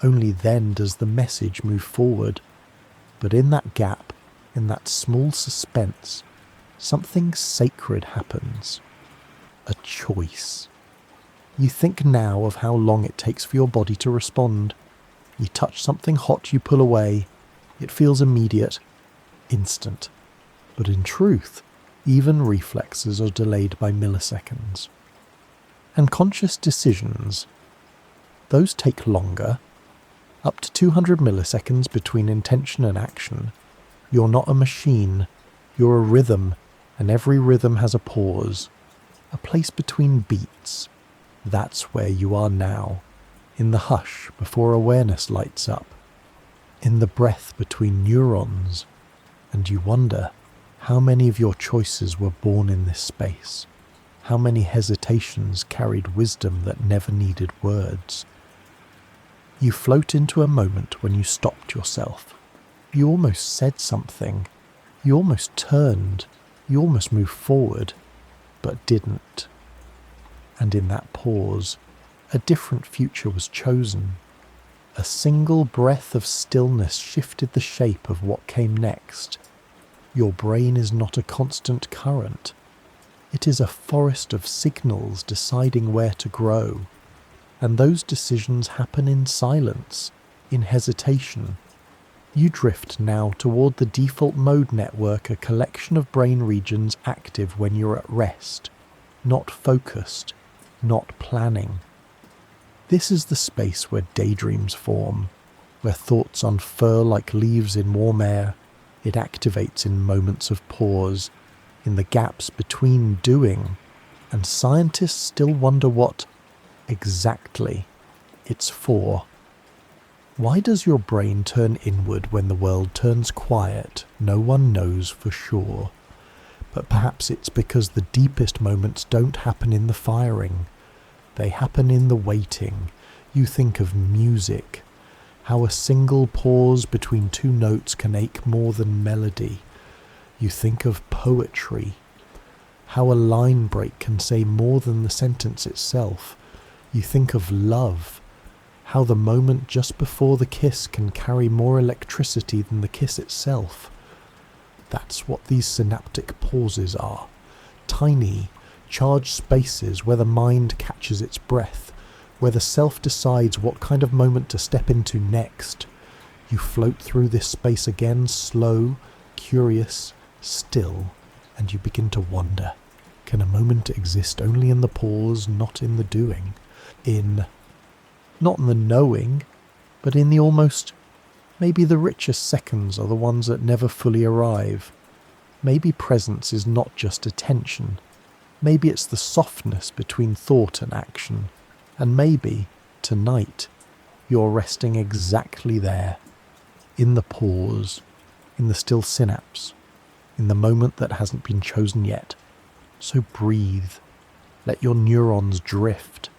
only then does the message move forward. But in that gap, in that small suspense, something sacred happens. A choice. You think now of how long it takes for your body to respond. You touch something hot, you pull away. It feels immediate, instant. But in truth, even reflexes are delayed by milliseconds. And conscious decisions, those take longer. Up to 200 milliseconds between intention and action. You're not a machine, you're a rhythm, and every rhythm has a pause, a place between beats. That's where you are now, in the hush before awareness lights up, in the breath between neurons, and you wonder how many of your choices were born in this space, how many hesitations carried wisdom that never needed words. You float into a moment when you stopped yourself. You almost said something. You almost turned. You almost moved forward, but didn't. And in that pause, a different future was chosen. A single breath of stillness shifted the shape of what came next. Your brain is not a constant current. It is a forest of signals deciding where to grow. And those decisions happen in silence, in hesitation. You drift now toward the default mode network, a collection of brain regions active when you're at rest, not focused, not planning. This is the space where daydreams form, where thoughts unfurl like leaves in warm air. It activates in moments of pause, in the gaps between doing, and scientists still wonder what exactly it's for. Why does your brain turn inward when the world turns quiet? No one knows for sure. But perhaps it's because the deepest moments don't happen in the firing. They happen in the waiting. You think of music, how a single pause between two notes can ache more than melody. You think of poetry, how a line break can say more than the sentence itself. You think of love, how the moment just before the kiss can carry more electricity than the kiss itself. That's what these synaptic pauses are. Tiny, charged spaces where the mind catches its breath, where the self decides what kind of moment to step into next. You float through this space again, slow, curious, still, and you begin to wonder. Can a moment exist only in the pause, not in the doing? Not in the knowing, but in the almost, maybe the richest seconds are the ones that never fully arrive. Maybe presence is not just attention. Maybe it's the softness between thought and action. And maybe, tonight, you're resting exactly there, in the pause, in the still synapse, in the moment that hasn't been chosen yet. So breathe. Let your neurons drift.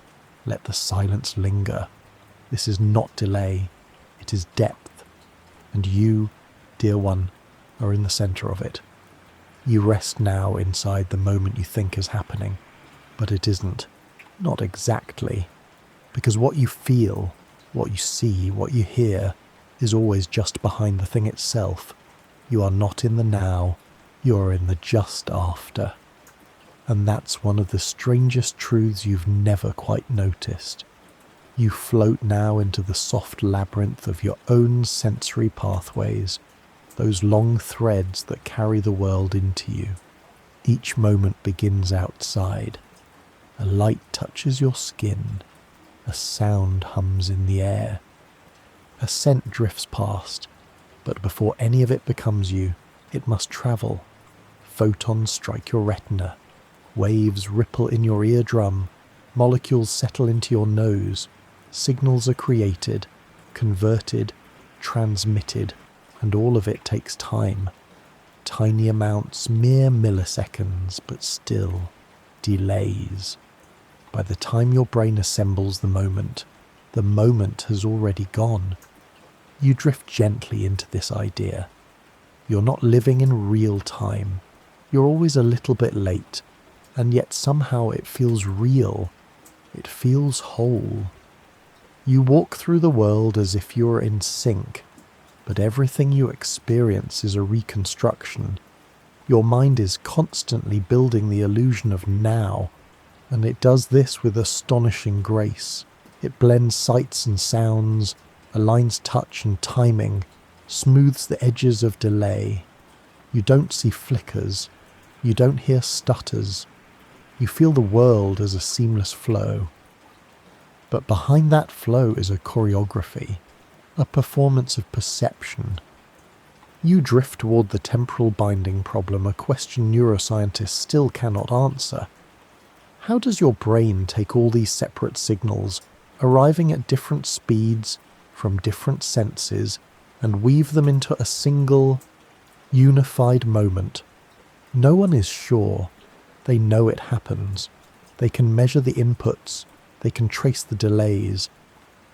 Let the silence linger. This is not delay. It is depth. And you, dear one, are in the center of it. You rest now inside the moment you think is happening, but it isn't. Not exactly. Because what you feel, what you see, what you hear, is always just behind the thing itself. You are not in the now, you are in the just after. And that's one of the strangest truths you've never quite noticed. You float now into the soft labyrinth of your own sensory pathways, those long threads that carry the world into you. Each moment begins outside. A light touches your skin. A sound hums in the air. A scent drifts past, but before any of it becomes you, it must travel. Photons strike your retina. Waves ripple in your eardrum. Molecules settle into your nose. Signals are created, converted, transmitted, and all of it takes time. Tiny amounts, mere milliseconds, but still delays. By the time your brain assembles the moment has already gone. You drift gently into this idea. You're not living in real time. You're always a little bit late, and yet somehow it feels real. It feels whole. You walk through the world as if you're in sync, but everything you experience is a reconstruction. Your mind is constantly building the illusion of now, and it does this with astonishing grace. It blends sights and sounds, aligns touch and timing, smooths the edges of delay. You don't see flickers. You don't hear stutters. You feel the world as a seamless flow. But behind that flow is a choreography, a performance of perception. You drift toward the temporal binding problem, a question neuroscientists still cannot answer. How does your brain take all these separate signals, arriving at different speeds, from different senses, and weave them into a single, unified moment? No one is sure. They know it happens. They can measure the inputs. They can trace the delays.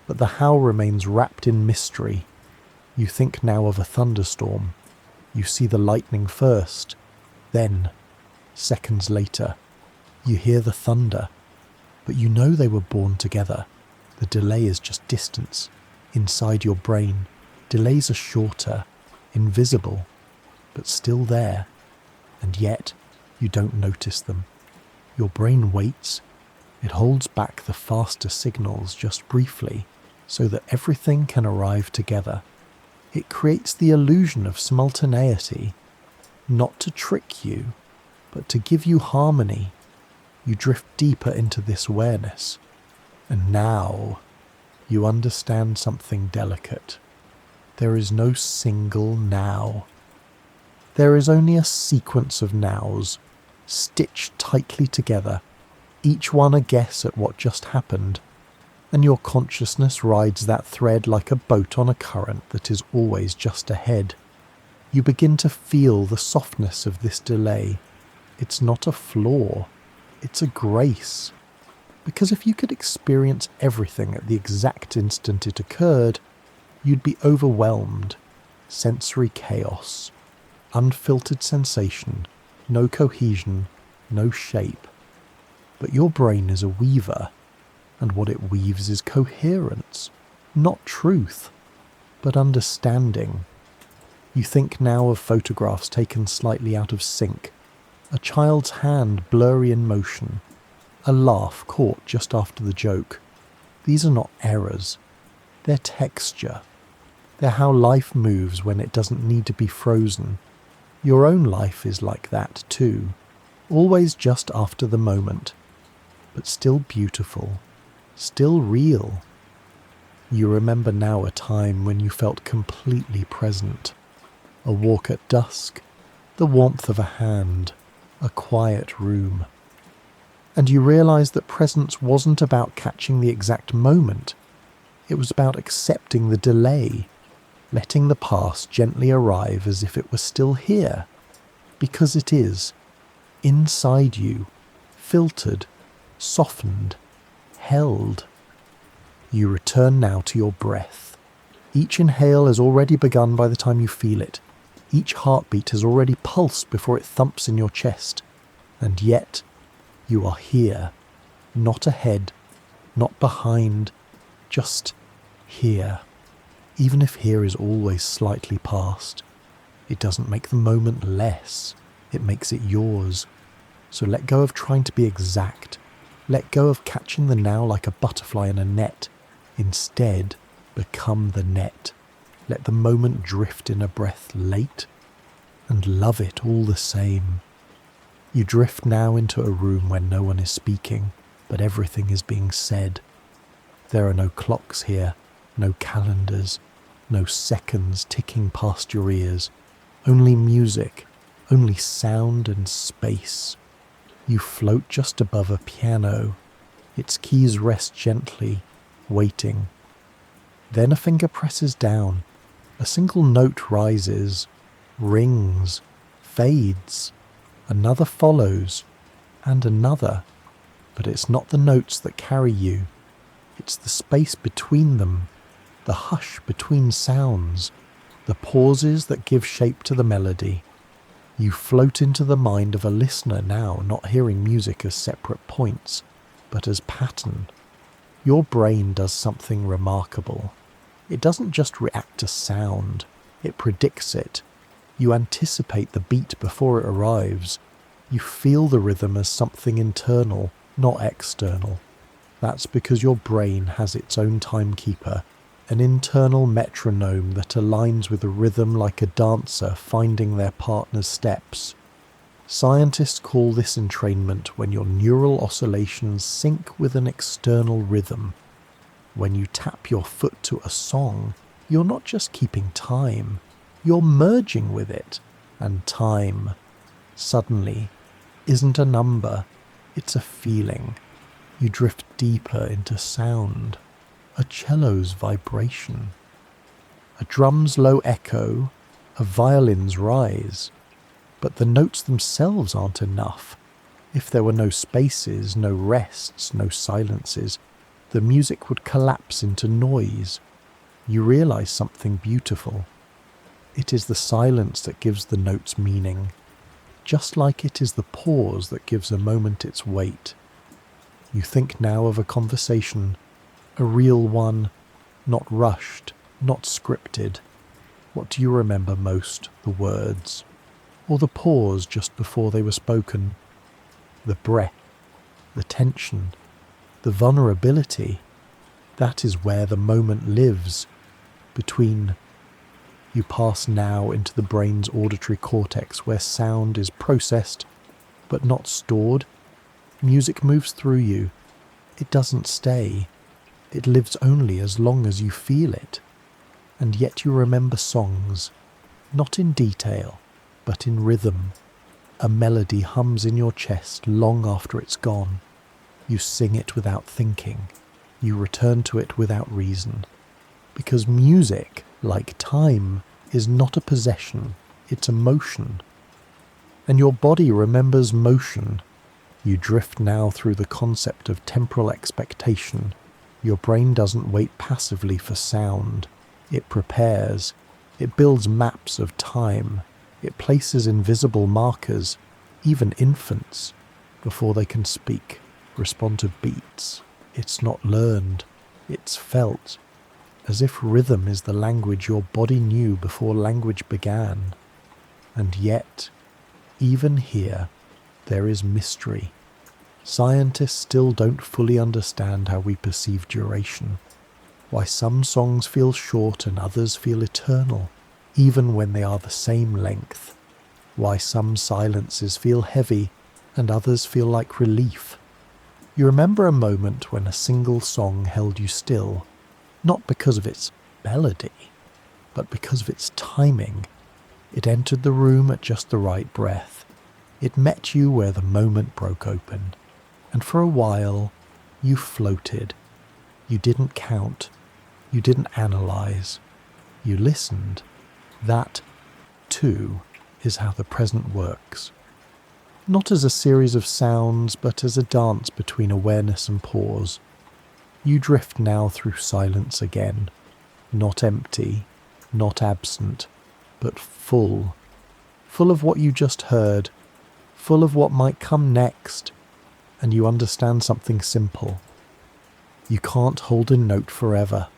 But the how remains wrapped in mystery. You think now of a thunderstorm. You see the lightning first. Then, seconds later, you hear the thunder. But you know they were born together. The delay is just distance. Inside your brain, delays are shorter, invisible, but still there. And yet, you don't notice them. Your brain waits. It holds back the faster signals just briefly, so that everything can arrive together. It creates the illusion of simultaneity, not to trick you, but to give you harmony. You drift deeper into this awareness, and now you understand something delicate. There is no single now. There is only a sequence of nows, stitched tightly together, each one a guess at what just happened, and your consciousness rides that thread like a boat on a current that is always just ahead. You begin to feel the softness of this delay, It's not a flaw, it's a grace. Because if you could experience everything at the exact instant it occurred, you'd be overwhelmed. Sensory chaos, unfiltered sensation, no cohesion, no shape. But your brain is a weaver, and what it weaves is coherence, not truth, but understanding. You think now of photographs taken slightly out of sync, a child's hand blurry in motion, a laugh caught just after the joke. These are not errors, they're texture. They're how life moves when it doesn't need to be frozen. Your own life is like that too, always just after the moment, but still beautiful, still real. You remember now a time when you felt completely present. A walk at dusk, the warmth of a hand, a quiet room. And you realize that presence wasn't about catching the exact moment. It was about accepting the delay, letting the past gently arrive as if it were still here, because it is, inside you, filtered, softened, held. You return now to your breath. Each inhale has already begun by the time you feel it. Each heartbeat has already pulsed before it thumps in your chest. And yet, you are here, not ahead, not behind, just here. Even if here is always slightly past, it doesn't make the moment less, it makes it yours. So let go of trying to be exact. Let go of catching the now like a butterfly in a net. Instead, become the net. Let the moment drift in a breath late, and love it all the same. You drift now into a room where no one is speaking, but everything is being said. There are no clocks here, no calendars, no seconds ticking past your ears, only music, only sound and space. You float just above a piano. Its keys rest gently, waiting. Then a finger presses down. A single note rises, rings, fades. Another follows, and another. But it's not the notes that carry you. It's the space between them, the hush between sounds, the pauses that give shape to the melody. You float into the mind of a listener now, not hearing music as separate points, but as pattern. Your brain does something remarkable. It doesn't just react to sound, it predicts it. You anticipate the beat before it arrives. You feel the rhythm as something internal, not external. That's because your brain has its own timekeeper, an internal metronome that aligns with a rhythm like a dancer finding their partner's steps. Scientists call this entrainment when your neural oscillations sync with an external rhythm. When you tap your foot to a song, you're not just keeping time, you're merging with it. And time, suddenly, isn't a number, it's a feeling. You drift deeper into sound, a cello's vibration, a drum's low echo, a violin's rise. But the notes themselves aren't enough. If there were no spaces, no rests, no silences, the music would collapse into noise. You realize something beautiful. It is the silence that gives the notes meaning, just like it is the pause that gives a moment its weight. You think now of a conversation, a real one, not rushed, not scripted. What do you remember most? The words? Or the pause just before they were spoken? The breath, the tension, the vulnerability? That is where the moment lives, between. You pass now into the brain's auditory cortex where sound is processed, but not stored. Music moves through you. It doesn't stay. It lives only as long as you feel it. And yet you remember songs, not in detail, but in rhythm. A melody hums in your chest long after it's gone. You sing it without thinking. You return to it without reason. Because music, like time, is not a possession, it's emotion. and your body remembers motion. You drift now through the concept of temporal expectation. Your brain doesn't wait passively for sound. It prepares. It builds maps of time. It places invisible markers, even infants, before they can speak, respond to beats. It's not learned. It's felt, as if rhythm is the language your body knew before language began. And yet, even here, there is mystery. Scientists still don't fully understand how we perceive duration, why some songs feel short and others feel eternal, even when they are the same length, why some silences feel heavy and others feel like relief. You remember a moment when a single song held you still, not because of its melody, but because of its timing. It entered the room at just the right breath. It met you where the moment broke open. And for a while, you floated. You didn't count. You didn't analyze. You listened. That, too, is how the present works. Not as a series of sounds, but as a dance between awareness and pause. You drift now through silence again. Not empty, not absent, but full. Full of what you just heard. Full of what might come next. And you understand something simple. You can't hold a note forever.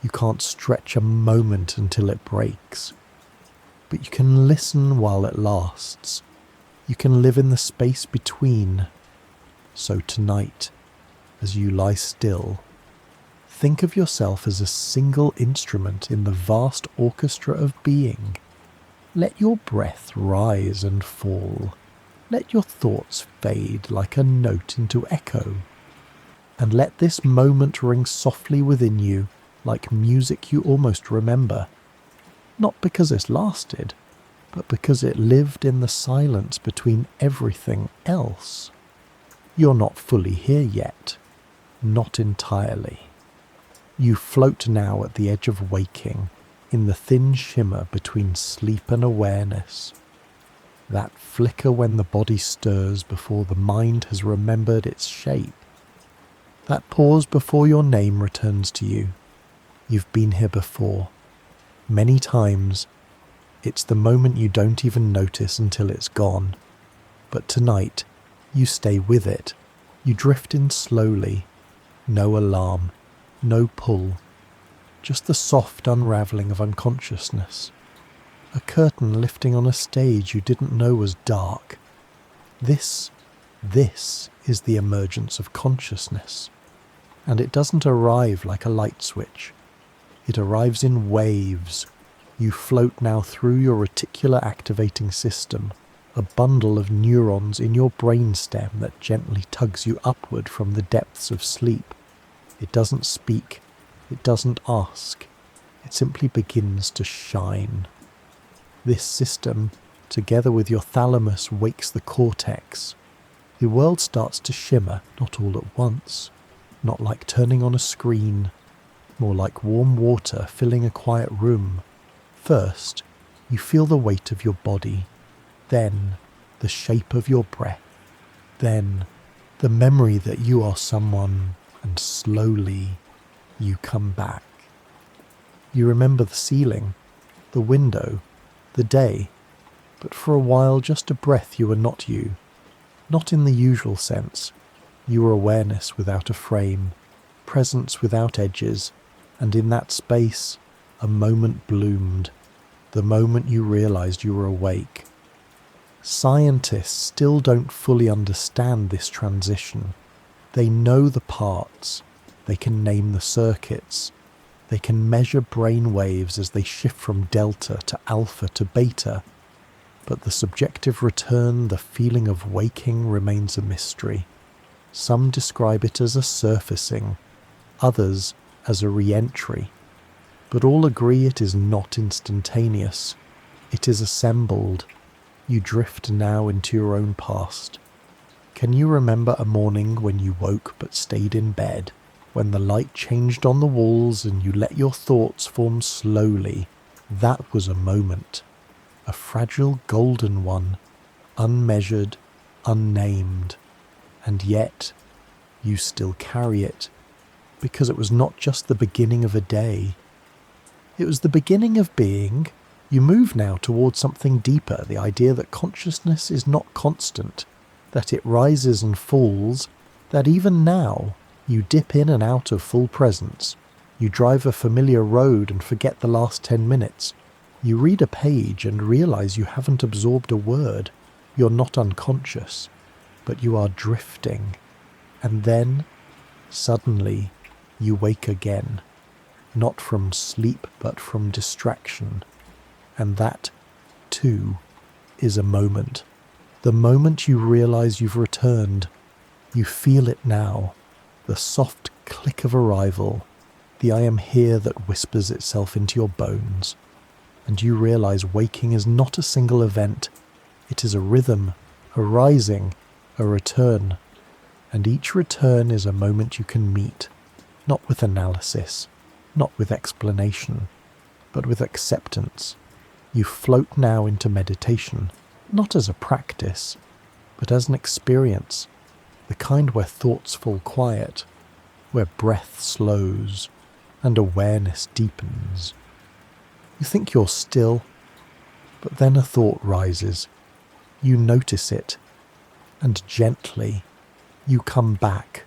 You can't stretch a moment until it breaks. But you can listen while it lasts. You can live in the space between. So tonight, as you lie still, think of yourself as a single instrument in the vast orchestra of being. Let your breath rise and fall. Let your thoughts fade like a note into echo. And let this moment ring softly within you like music you almost remember. Not because it lasted, but because it lived in the silence between everything else. You're not fully here yet. Not entirely. You float now at the edge of waking, in the thin shimmer between sleep and awareness. That flicker when the body stirs before the mind has remembered its shape. That pause before your name returns to you. You've been here before. Many times. It's the moment you don't even notice until it's gone. But tonight, you stay with it. You drift in slowly. No alarm. No pull. Just the soft unravelling of unconsciousness. A curtain lifting on a stage you didn't know was dark. This is the emergence of consciousness. And it doesn't arrive like a light switch. It arrives in waves. You float now through your reticular activating system, a bundle of neurons in your brainstem that gently tugs you upward from the depths of sleep. It doesn't speak. It doesn't ask. It simply begins to shine. This system, together with your thalamus, wakes the cortex. The world starts to shimmer, not all at once, not like turning on a screen, more like warm water filling a quiet room. First, you feel the weight of your body, then the shape of your breath, then the memory that you are someone, and slowly you come back. You remember the ceiling, the window, the day, but for a while just a breath you were not you. Not in the usual sense. You were awareness without a frame, presence without edges, and in that space, a moment bloomed, the moment you realized you were awake. Scientists still don't fully understand this transition. They know the parts, they can name the circuits, they can measure brain waves as they shift from delta to alpha to beta, but the subjective return, the feeling of waking, remains a mystery. Some describe it as a surfacing, others as a re-entry, but all agree it is not instantaneous. It is assembled. You drift now into your own past. Can you remember a morning when you woke but stayed in bed, when the light changed on the walls and you let your thoughts form slowly? That was a moment, a fragile golden one, unmeasured, unnamed, and yet you still carry it, because it was not just the beginning of a day. It was the beginning of being. You move now towards something deeper, the idea that consciousness is not constant, that it rises and falls, that even now you dip in and out of full presence. You drive a familiar road and forget the last 10 minutes. You read a page and realize you haven't absorbed a word. You're not unconscious, but you are drifting. And then, suddenly, you wake again, not from sleep but from distraction. And that, too, is a moment. The moment you realize you've returned. You feel it now, the soft click of arrival, the I am here that whispers itself into your bones. And you realize waking is not a single event. It is a rhythm, a rising, a return. And each return is a moment you can meet, not with analysis, not with explanation, but with acceptance. You float now into meditation, not as a practice, but as an experience, the kind where thoughts fall quiet, where breath slows, and awareness deepens. You think you're still, but then a thought rises. You notice it, and gently, you come back.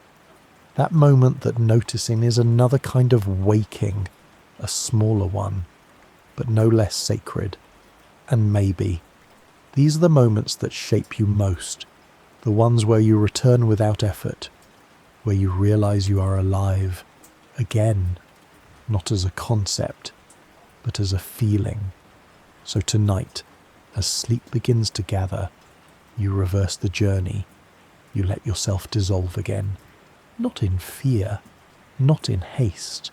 That moment that noticing is another kind of waking, a smaller one, but no less sacred. And maybe, these are the moments that shape you most, the ones where you return without effort, where you realize you are alive, again, not as a concept, but as a feeling. So tonight, as sleep begins to gather, you reverse the journey, you let yourself dissolve again, not in fear, not in haste,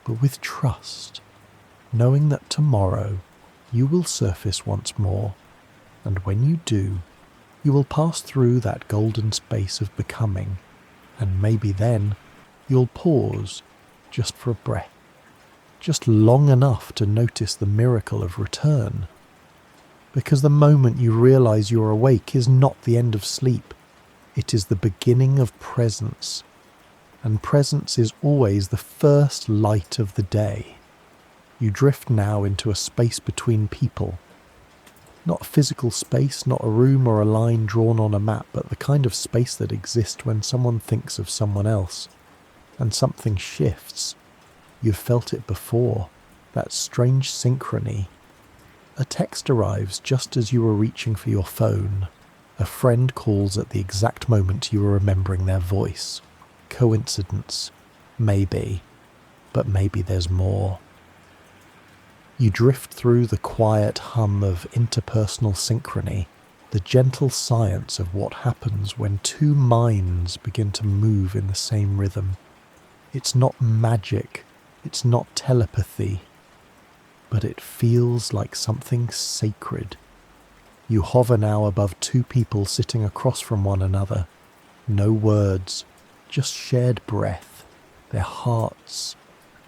but with trust, knowing that tomorrow you will surface once more, and when you do, you will pass through that golden space of becoming, and maybe then you'll pause just for a breath, just long enough to notice the miracle of return. Because the moment you realize you're awake is not the end of sleep, it is the beginning of presence, and presence is always the first light of the day. You drift now into a space between people. Not a physical space, not a room or a line drawn on a map, but the kind of space that exists when someone thinks of someone else. And something shifts. You've felt it before, that strange synchrony. A text arrives just as you were reaching for your phone. A friend calls at the exact moment you were remembering their voice. Coincidence? Maybe. But maybe there's more. You drift through the quiet hum of interpersonal synchrony, the gentle science of what happens when two minds begin to move in the same rhythm. It's not magic, it's not telepathy, but it feels like something sacred. You hover now above two people sitting across from one another. No words, just shared breath, their hearts,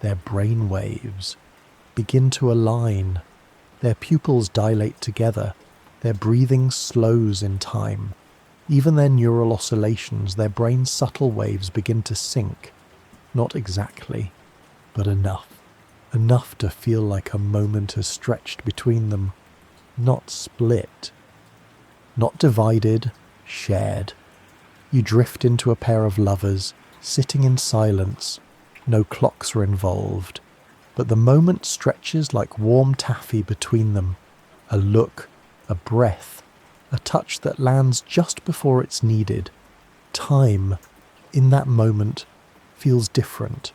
their brain waves begin to align, their pupils dilate together, their breathing slows in time. Even their neural oscillations, their brain's subtle waves begin to sync. Not exactly, but enough. Enough to feel like a moment has stretched between them. Not split. Not divided, shared. You drift into a pair of lovers, sitting in silence. No clocks are involved. But the moment stretches like warm taffy between them. A look, a breath, a touch that lands just before it's needed. Time, in that moment, feels different.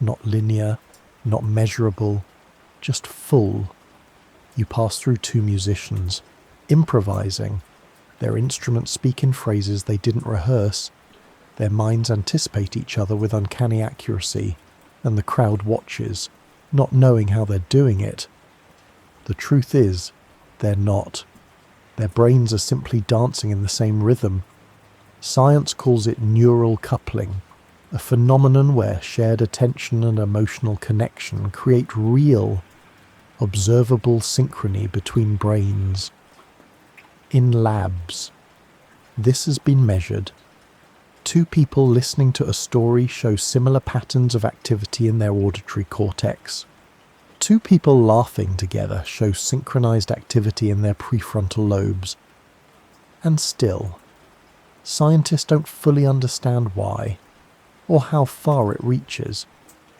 Not linear, not measurable, just full. You pass through two musicians, improvising. Their instruments speak in phrases they didn't rehearse. Their minds anticipate each other with uncanny accuracy, and the crowd watches, not knowing how they're doing it. The truth is, they're not. Their brains are simply dancing in the same rhythm. Science calls it neural coupling, a phenomenon where shared attention and emotional connection create real, observable synchrony between brains. in labs. This has been measured. 2 people listening to a story show similar patterns of activity in their auditory cortex. 2 people laughing together show synchronized activity in their prefrontal lobes. And still, scientists don't fully understand why, or how far it reaches.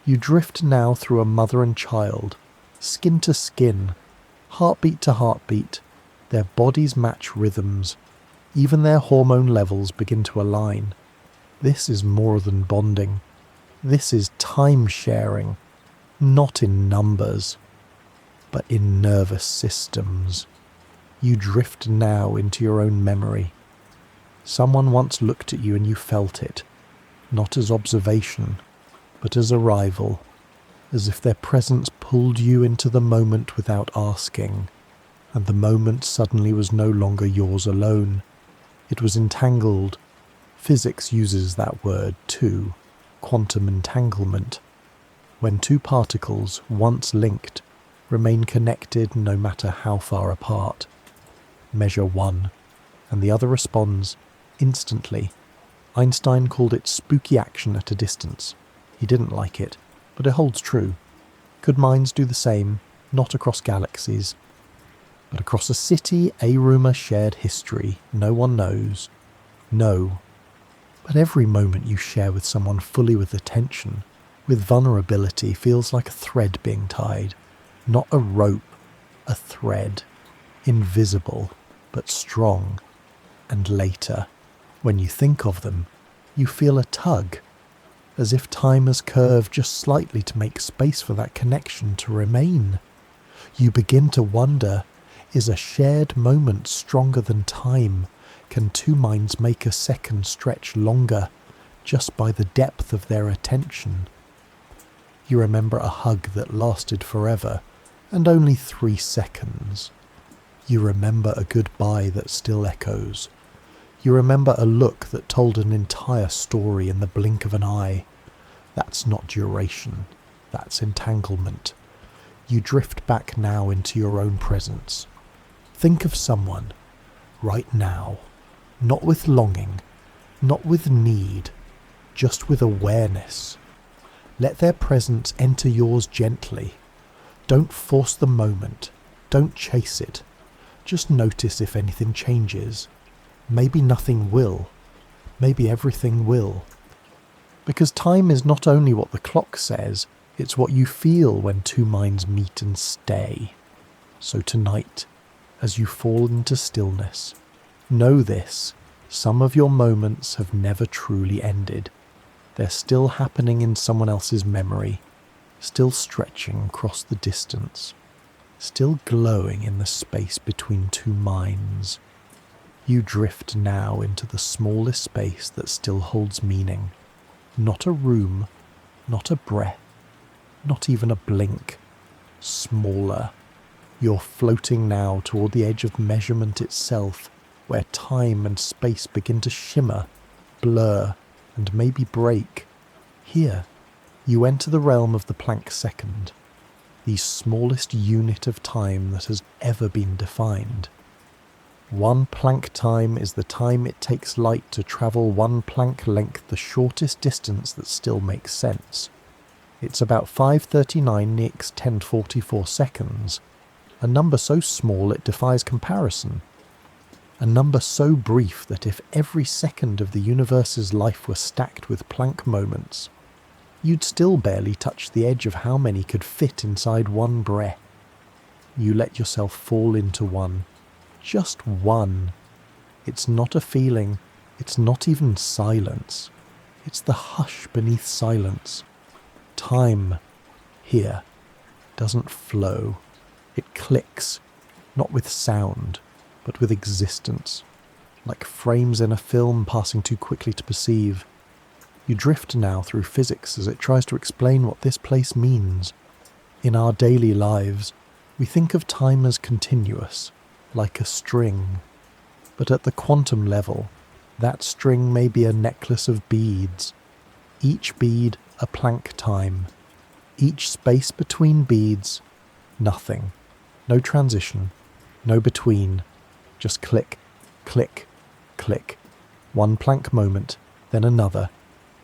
You drift now through a mother and child, skin to skin, heartbeat to heartbeat. Their bodies match rhythms. Even their hormone levels begin to align. This is more than bonding. This is time sharing, not in numbers, but in nervous systems. You drift now into your own memory. Someone once looked at you and you felt it, not as observation, but as arrival, as if their presence pulled you into the moment without asking, and the moment suddenly was no longer yours alone. It was entangled. Physics uses that word too, quantum entanglement, when 2 particles, once linked, remain connected no matter how far apart. Measure one, and the other responds instantly. Einstein called it spooky action at a distance. He didn't like it, but it holds true. Could minds do the same? Not across galaxies. But across a city, a room, a shared history, no one knows. No. But every moment you share with someone fully with attention, with vulnerability, feels like a thread being tied. Not a rope, a thread. Invisible, but strong. And later, when you think of them, you feel a tug, as if time has curved just slightly to make space for that connection to remain. You begin to wonder, is a shared moment stronger than time? Can 2 minds make a second stretch longer, just by the depth of their attention? You remember a hug that lasted forever, and only 3 seconds. You remember a goodbye that still echoes. You remember a look that told an entire story in the blink of an eye. That's not duration, that's entanglement. You drift back now into your own presence. Think of someone, right now, not with longing, not with need, just with awareness. Let their presence enter yours gently. Don't force the moment, don't chase it. Just notice if anything changes. Maybe nothing will. Maybe everything will. Because time is not only what the clock says, it's what you feel when 2 minds meet and stay. So tonight, as you fall into stillness, know this: some of your moments have never truly ended. They're still happening in someone else's memory, still stretching across the distance, still glowing in the space between 2 minds. You drift now into the smallest space that still holds meaning. Not a room, not a breath, not even a blink. Smaller. You're floating now toward the edge of measurement itself, where time and space begin to shimmer, blur, and maybe break. Here, you enter the realm of the Planck second, the smallest unit of time that has ever been defined. 1 Planck time is the time it takes light to travel 1 Planck length, the shortest distance that still makes sense. It's about 539 nix 1044 seconds, a number so small it defies comparison. A number so brief that if every second of the universe's life were stacked with Planck moments, you'd still barely touch the edge of how many could fit inside 1 breath. You let yourself fall into one. Just one. It's not a feeling, it's not even silence. It's the hush beneath silence. Time, here, doesn't flow. It clicks, not with sound, but with existence, like frames in a film passing too quickly to perceive. You drift now through physics as it tries to explain what this place means. In our daily lives, we think of time as continuous, like a string. But at the quantum level, that string may be a necklace of beads. Each bead a Planck time. Each space between beads, nothing. No transition, no between. Just click, click, click. One Planck moment, then another.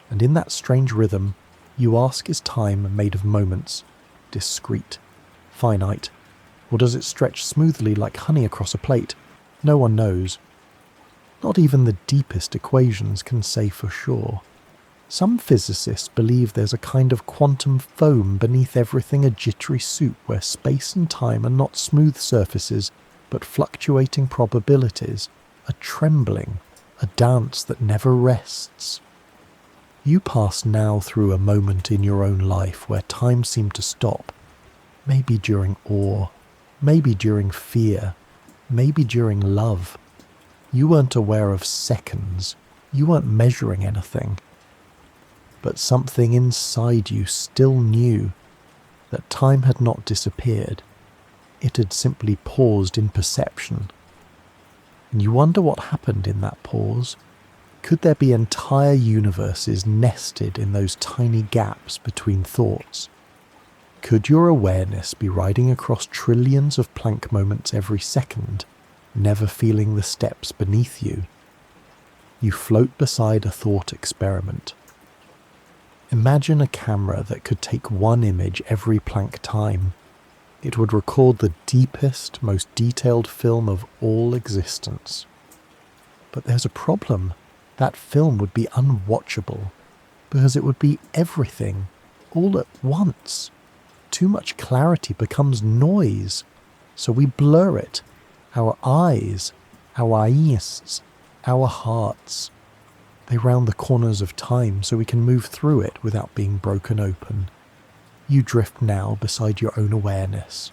And in that strange rhythm, you ask, is time made of moments, discrete, finite, or does it stretch smoothly like honey across a plate? No one knows. Not even the deepest equations can say for sure. Some physicists believe there's a kind of quantum foam beneath everything, a jittery soup where space and time are not smooth surfaces, but fluctuating probabilities, a trembling, a dance that never rests. You pass now through a moment in your own life where time seemed to stop, maybe during awe, maybe during fear, maybe during love. You weren't aware of seconds, you weren't measuring anything. But something inside you still knew that time had not disappeared. It had simply paused in perception. And you wonder what happened in that pause. Could there be entire universes nested in those tiny gaps between thoughts? Could your awareness be riding across trillions of Planck moments every second, never feeling the steps beneath you? You float beside a thought experiment. Imagine a camera that could take one image every Planck time. It would record the deepest, most detailed film of all existence. But there's a problem. That film would be unwatchable, because it would be everything, all at once. Too much clarity becomes noise, so we blur it. Our eyes, our eyes, our hearts. They round the corners of time so we can move through it without being broken open. You drift now beside your own awareness.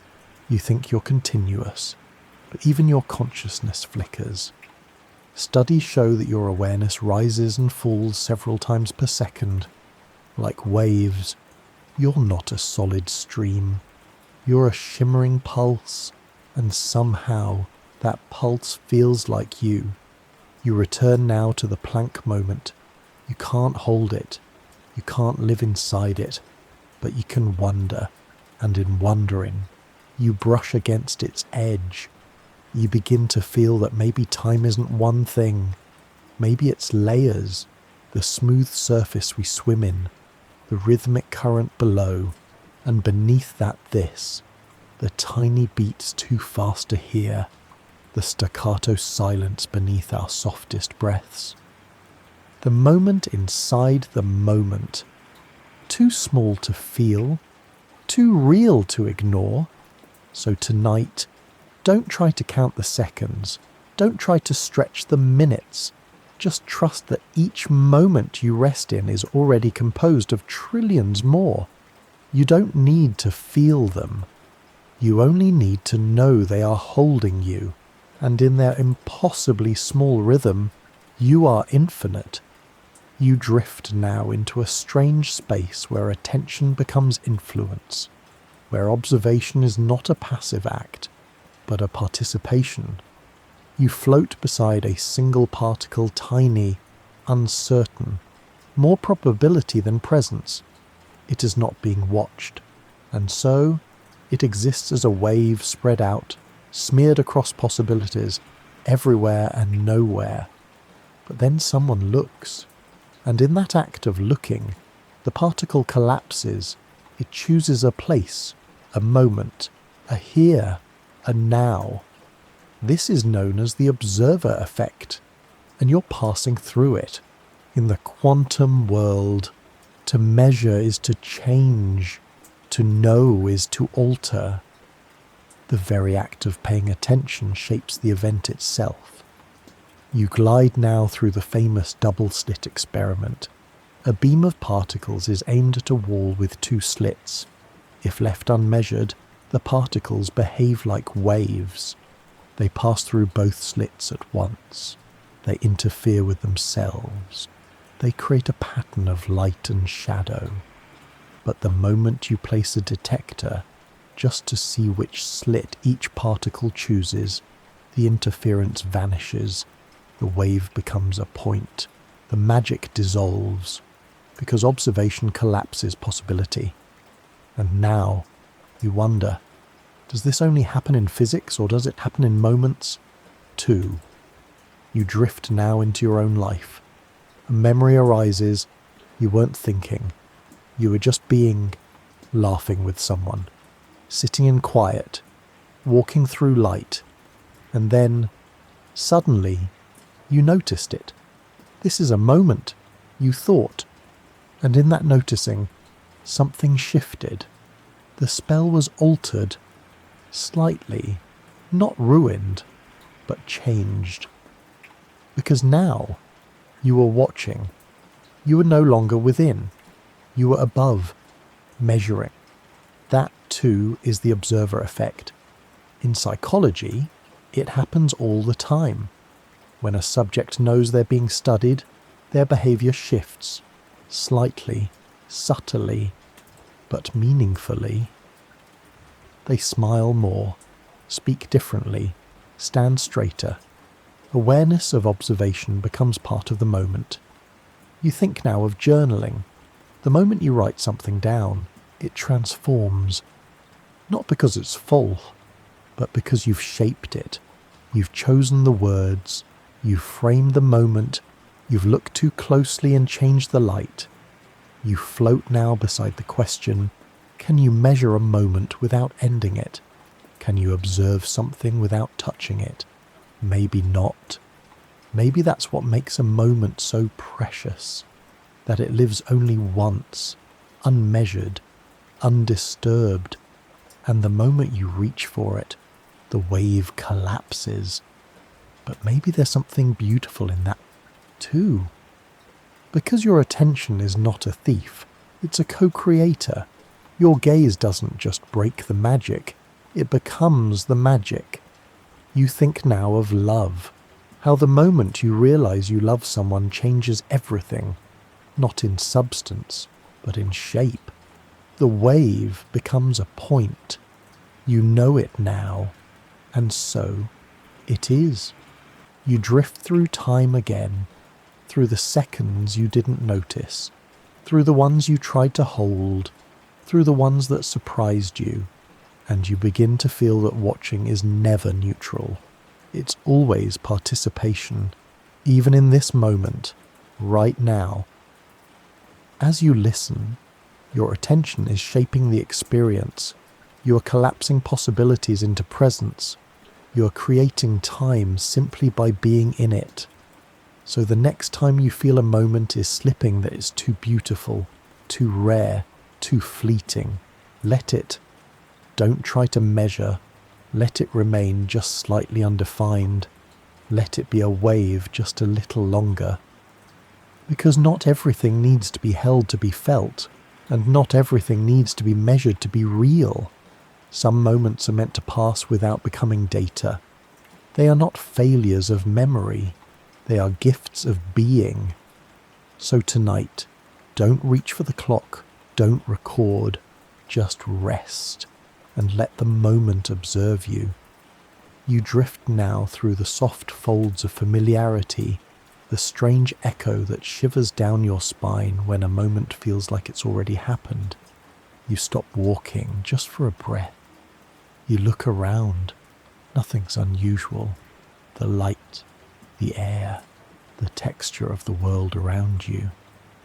You think you're continuous, but even your consciousness flickers. Studies show that your awareness rises and falls several times per second. Like waves, you're not a solid stream. You're a shimmering pulse, and somehow that pulse feels like you. You return now to the Planck moment. You can't hold it. You can't live inside it. But you can wonder. And in wondering, you brush against its edge. You begin to feel that maybe time isn't one thing. Maybe it's layers. The smooth surface we swim in. The rhythmic current below. And beneath that this. The tiny beats too fast to hear. The staccato silence beneath our softest breaths. The moment inside the moment. Too small to feel, too real to ignore. So tonight, don't try to count the seconds. Don't try to stretch the minutes. Just trust that each moment you rest in is already composed of trillions more. You don't need to feel them. You only need to know they are holding you. And in their impossibly small rhythm, you are infinite. You drift now into a strange space where attention becomes influence, where observation is not a passive act, but a participation. You float beside a single particle, tiny, uncertain, more probability than presence. It is not being watched, and so it exists as a wave spread out, smeared across possibilities, everywhere and nowhere. But then someone looks, and in that act of looking, the particle collapses. It chooses a place, a moment, a here, a now. This is known as the observer effect, and you're passing through it. In the quantum world, to measure is to change, to know is to alter. The very act of paying attention shapes the event itself. You glide now through the famous double-slit experiment. A beam of particles is aimed at a wall with two slits. If left unmeasured, the particles behave like waves. They pass through both slits at once. They interfere with themselves. They create a pattern of light and shadow. But the moment you place a detector, just to see which slit each particle chooses, the interference vanishes, the wave becomes a point, the magic dissolves, because observation collapses possibility. And now, you wonder, does this only happen in physics, or does it happen in moments? 2. You drift now into your own life. A memory arises. You weren't thinking. You were just being, laughing with someone, sitting in quiet, walking through light, and then, suddenly, you noticed it. This is a moment, you thought, and in that noticing, something shifted. The spell was altered, slightly, not ruined, but changed. Because now, you were watching. You were no longer within. You were above, measuring. That, too, is the observer effect. In psychology, it happens all the time. When a subject knows they're being studied, their behaviour shifts, slightly, subtly, but meaningfully. They smile more, speak differently, stand straighter. Awareness of observation becomes part of the moment. You think now of journaling. The moment you write something down, it transforms. Not because it's full, but because you've shaped it. You've chosen the words, you've framed the moment, you've looked too closely and changed the light. You float now beside the question, can you measure a moment without ending it? Can you observe something without touching it? Maybe not. Maybe that's what makes a moment so precious, that it lives only once, unmeasured, undisturbed, and the moment you reach for it, the wave collapses. But maybe there's something beautiful in that, too. Because your attention is not a thief, it's a co-creator. Your gaze doesn't just break the magic, it becomes the magic. You think now of love, how the moment you realize you love someone changes everything, not in substance, but in shape. The wave becomes a point. You know it now, and so it is. You drift through time again, through the seconds you didn't notice, through the ones you tried to hold, through the ones that surprised you, and you begin to feel that watching is never neutral. It's always participation, even in this moment, right now. As you listen, your attention is shaping the experience. You are collapsing possibilities into presence. You are creating time simply by being in it. So the next time you feel a moment is slipping that is too beautiful, too rare, too fleeting, let it. Don't try to measure. Let it remain just slightly undefined. Let it be a wave just a little longer. Because not everything needs to be held to be felt, and not everything needs to be measured to be real. Some moments are meant to pass without becoming data. They are not failures of memory. They are gifts of being. So tonight, don't reach for the clock, don't record, just rest, and let the moment observe you. You drift now through the soft folds of familiarity, the strange echo that shivers down your spine when a moment feels like it's already happened. You stop walking just for a breath. You look around. Nothing's unusual. The light, the air, the texture of the world around you.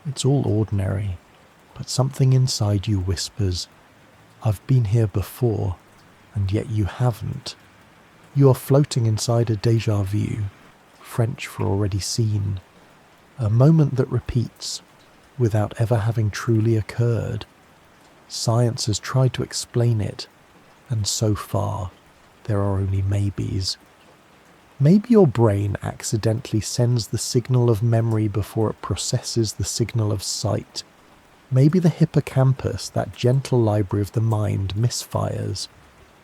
It's all ordinary, but something inside you whispers, I've been here before, and yet you haven't. You are floating inside a déjà vu, French for already seen, a moment that repeats without ever having truly occurred. Science has tried to explain it, and so far there are only maybes. Maybe your brain accidentally sends the signal of memory before it processes the signal of sight. Maybe the hippocampus, that gentle library of the mind, misfires,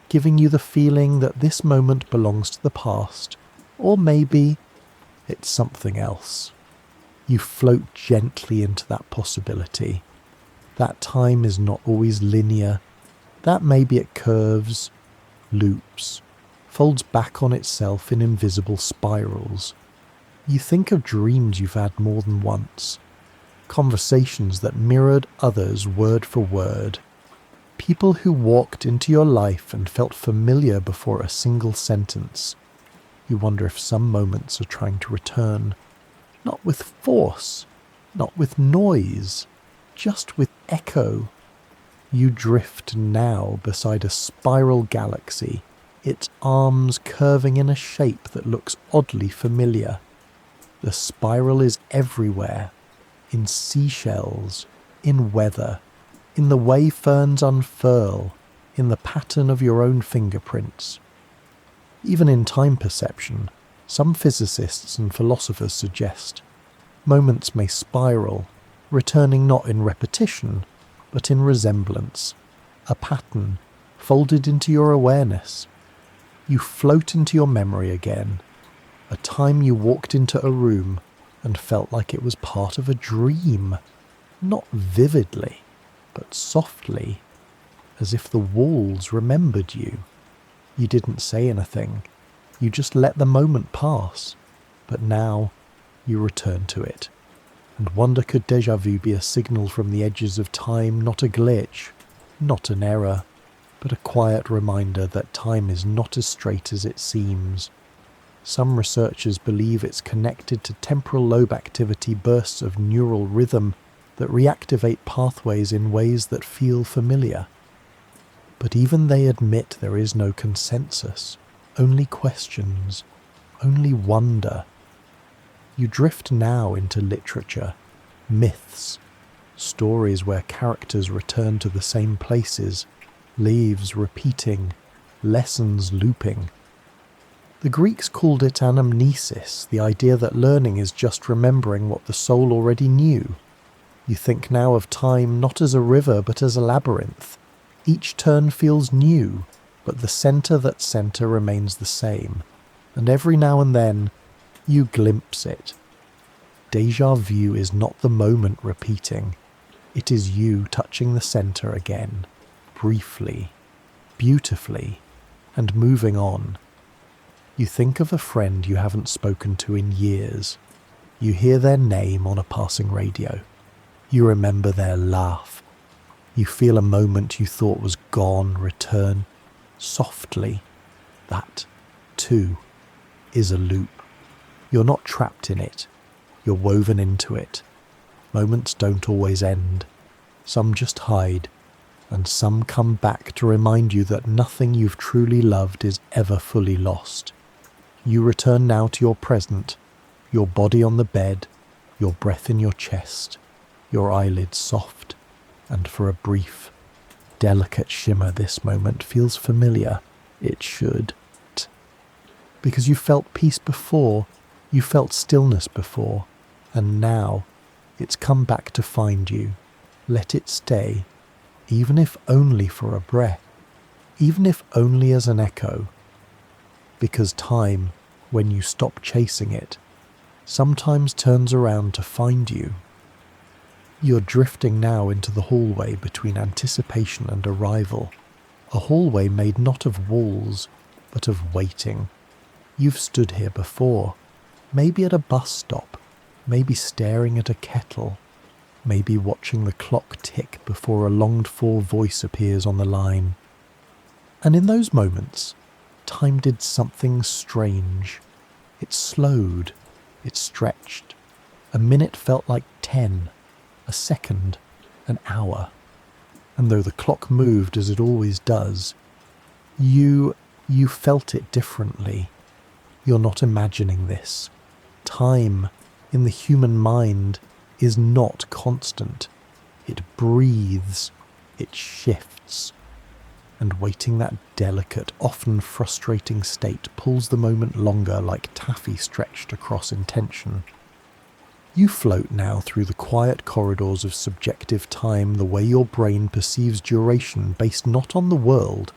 giving you the feeling that this moment belongs to the past, or maybe it's something else. You float gently into that possibility. That time is not always linear. That maybe it curves, loops, folds back on itself in invisible spirals. You think of dreams you've had more than once, conversations that mirrored others word for word, people who walked into your life and felt familiar before a single sentence. You wonder if some moments are trying to return, not with force, not with noise, just with echo. You drift now beside a spiral galaxy, its arms curving in a shape that looks oddly familiar. The spiral is everywhere, in seashells, in weather, in the way ferns unfurl, in the pattern of your own fingerprints. Even in time perception, some physicists and philosophers suggest moments may spiral, returning not in repetition, but in resemblance, a pattern folded into your awareness. You float into your memory again, a time you walked into a room and felt like it was part of a dream, not vividly, but softly, as if the walls remembered you. You didn't say anything, you just let the moment pass, but now you return to it, and wonder could déjà vu be a signal from the edges of time, not a glitch, not an error, but a quiet reminder that time is not as straight as it seems. Some researchers believe it's connected to temporal lobe activity bursts of neural rhythm that reactivate pathways in ways that feel familiar. But even they admit there is no consensus, only questions, only wonder. You drift now into literature, myths, stories where characters return to the same places, leaves repeating, lessons looping. The Greeks called it anamnesis, the idea that learning is just remembering what the soul already knew. You think now of time not as a river but as a labyrinth. Each turn feels new, but the center remains the same, and every now and then you glimpse it. Déjà vu is not the moment repeating, it is you touching the center again, briefly, beautifully, and moving on. You think of a friend you haven't spoken to in years. You hear their name on a passing radio. You remember their laugh. You feel a moment you thought was gone return. Softly. That, too, is a loop. You're not trapped in it. You're woven into it. Moments don't always end. Some just hide, and some come back to remind you that nothing you've truly loved is ever fully lost. You return now to your present, your body on the bed, your breath in your chest, your eyelids soft, and for a brief, delicate shimmer this moment feels familiar. It should. Because you felt peace before, you felt stillness before, and now it's come back to find you. Let it stay, even if only for a breath, even if only as an echo. Because time, when you stop chasing it, sometimes turns around to find you. You're drifting now into the hallway between anticipation and arrival, a hallway made not of walls, but of waiting. You've stood here before, maybe at a bus stop, maybe staring at a kettle, maybe watching the clock tick before a longed-for voice appears on the line. And in those moments, time did something strange. It slowed, it stretched. A minute felt like 10, a second, an hour. And though the clock moved as it always does, you felt it differently. You're not imagining this. Time, in the human mind, is not constant. It breathes, it shifts. And waiting that delicate, often frustrating state pulls the moment longer like taffy stretched across intention. You float now through the quiet corridors of subjective time the way your brain perceives duration based not on the world,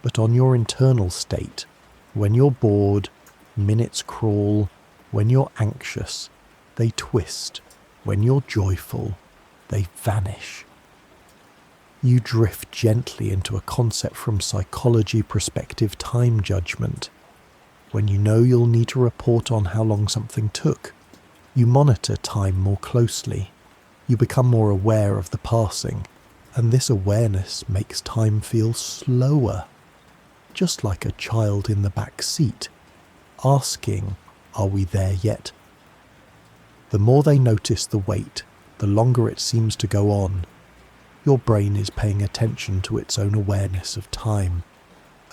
but on your internal state. When you're bored, minutes crawl. When you're anxious, they twist. When you're joyful, they vanish. You drift gently into a concept from psychology perspective time judgment. When you know you'll need to report on how long something took, you monitor time more closely. You become more aware of the passing, and this awareness makes time feel slower, just like a child in the back seat. asking, "Are we there yet?" The more they notice the wait, the longer it seems to go on. Your brain is paying attention to its own awareness of time.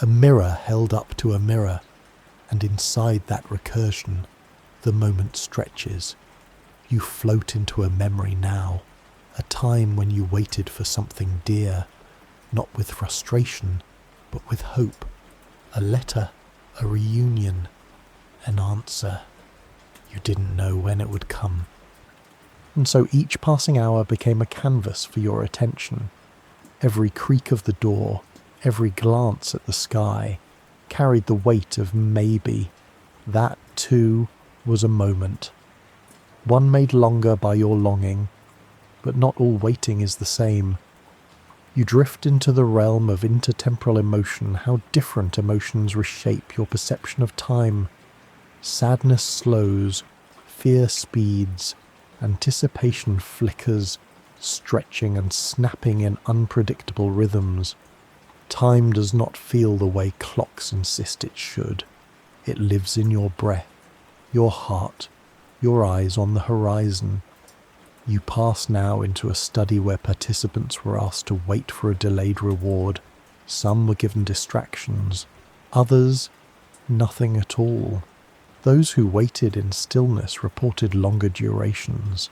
A mirror held up to a mirror, and inside that recursion, the moment stretches. You float into a memory now, a time when you waited for something dear, not with frustration, but with hope. A letter, a reunion, an answer. You didn't know when it would come. And so each passing hour became a canvas for your attention. Every creak of the door, every glance at the sky, carried the weight of maybe. That, too, was a moment. One made longer by your longing, but not all waiting is the same. You drift into the realm of intertemporal emotion, how different emotions reshape your perception of time. Sadness slows, fear speeds, anticipation flickers, stretching and snapping in unpredictable rhythms. Time does not feel the way clocks insist it should. It lives in your breath, your heart, your eyes on the horizon. You pass now into a study where participants were asked to wait for a delayed reward. Some were given distractions, others nothing at all. Those who waited in stillness reported longer durations.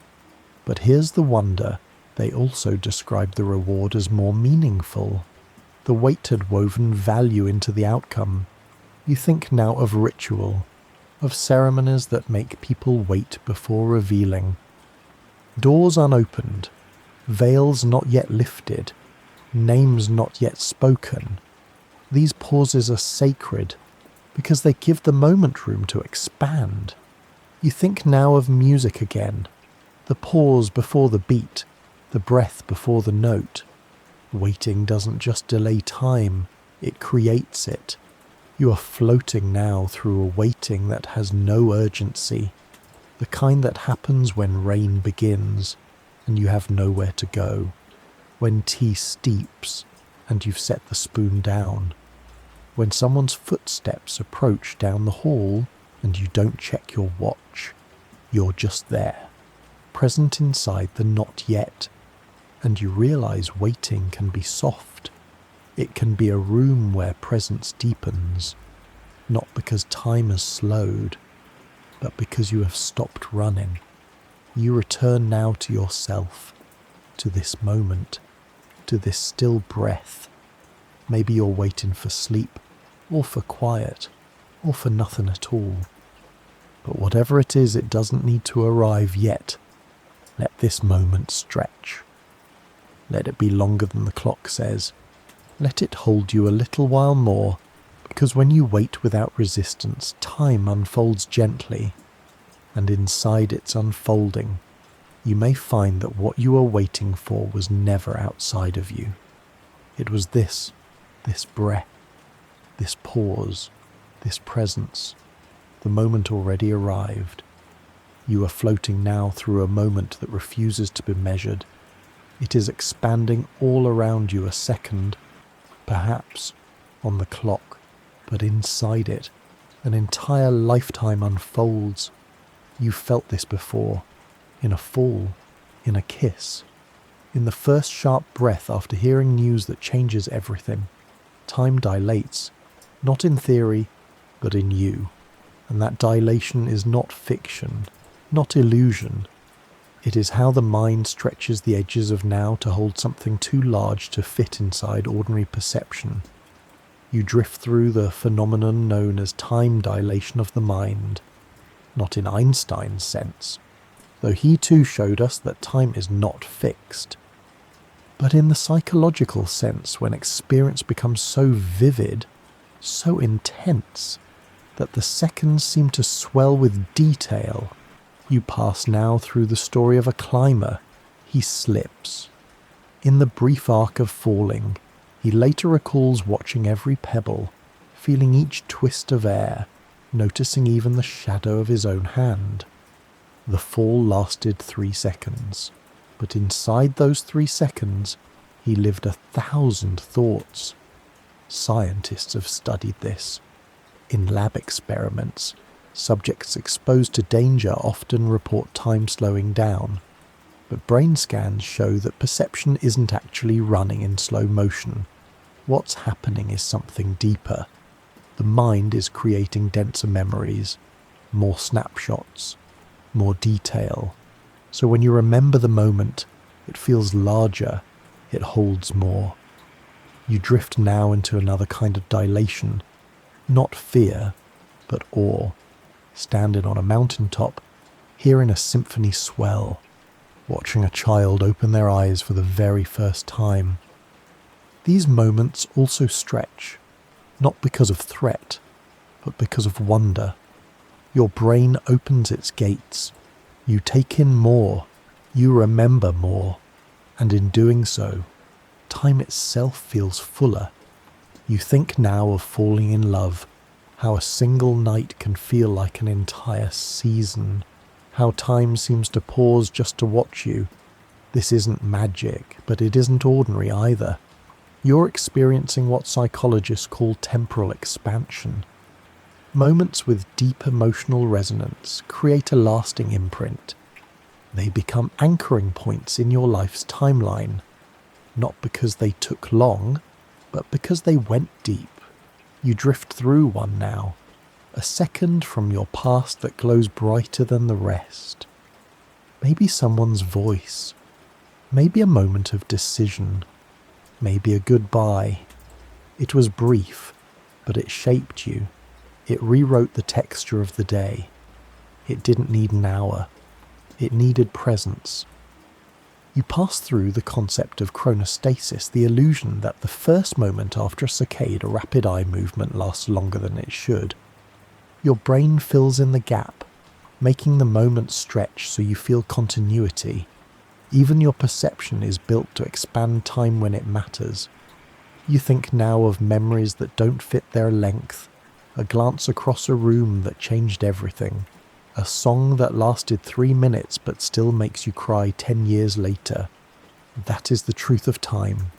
But here's the wonder, they also described the reward as more meaningful. The wait had woven value into the outcome. You think now of ritual, of ceremonies that make people wait before revealing. Doors unopened, veils not yet lifted, names not yet spoken. These pauses are sacred because they give the moment room to expand. You think now of music again, the pause before the beat, the breath before the note. Waiting doesn't just delay time, it creates it. You are floating now through a waiting that has no urgency, the kind that happens when rain begins and you have nowhere to go, when tea steeps and you've set the spoon down, when someone's footsteps approach down the hall and you don't check your watch. You're just there, present inside the not yet, and you realize waiting can be soft. It can be a room where presence deepens, not because time has slowed, but because you have stopped running. You return now to yourself, to this moment, to this still breath. Maybe you're waiting for sleep, or for quiet, or for nothing at all. But whatever it is, it doesn't need to arrive yet. Let this moment stretch. Let it be longer than the clock says. Let it hold you a little while more, because when you wait without resistance, time unfolds gently, and inside its unfolding, you may find that what you are waiting for was never outside of you. It was this breath, this pause, this presence. The moment already arrived. You are floating now through a moment that refuses to be measured. It is expanding all around you a second, perhaps, on the clock, but inside it, an entire lifetime unfolds. You felt this before, in a fall, in a kiss, in the first sharp breath after hearing news that changes everything. Time dilates, not in theory, but in you. And that dilation is not fiction, not illusion. It is how the mind stretches the edges of now to hold something too large to fit inside ordinary perception. You drift through the phenomenon known as time dilation of the mind, not in Einstein's sense, though he too showed us that time is not fixed, but in the psychological sense when experience becomes so vivid, so intense, that the seconds seem to swell with detail. You pass now through the story of a climber. He slips. In the brief arc of falling, he later recalls watching every pebble, feeling each twist of air, noticing even the shadow of his own hand. The fall lasted 3 seconds, but inside those 3 seconds, he lived 1,000 thoughts. Scientists have studied this. In lab experiments, subjects exposed to danger often report time slowing down, but brain scans show that perception isn't actually running in slow motion. What's happening is something deeper. The mind is creating denser memories, more snapshots, more detail. So when you remember the moment, it feels larger, it holds more. You drift now into another kind of dilation, not fear, but awe, standing on a mountaintop, hearing a symphony swell, watching a child open their eyes for the very first time. These moments also stretch, not because of threat, but because of wonder. Your brain opens its gates. You take in more, you remember more, and in doing so, time itself feels fuller. You think now of falling in love, how a single night can feel like an entire season, how time seems to pause just to watch you. This isn't magic, but it isn't ordinary either. You're experiencing what psychologists call temporal expansion. Moments with deep emotional resonance create a lasting imprint. They become anchoring points in your life's timeline, not because they took long, but because they went deep. You drift through one now, a second from your past that glows brighter than the rest. Maybe someone's voice, maybe a moment of decision, maybe a goodbye. It was brief, but it shaped you. It rewrote the texture of the day. It didn't need an hour. It needed presence. You pass through the concept of chronostasis, the illusion that the first moment after a saccade, a rapid eye movement, lasts longer than it should. Your brain fills in the gap, making the moment stretch so you feel continuity. Even your perception is built to expand time when it matters. You think now of memories that don't fit their length, a glance across a room that changed everything, a song that lasted 3 minutes but still makes you cry 10 years later. That is the truth of time.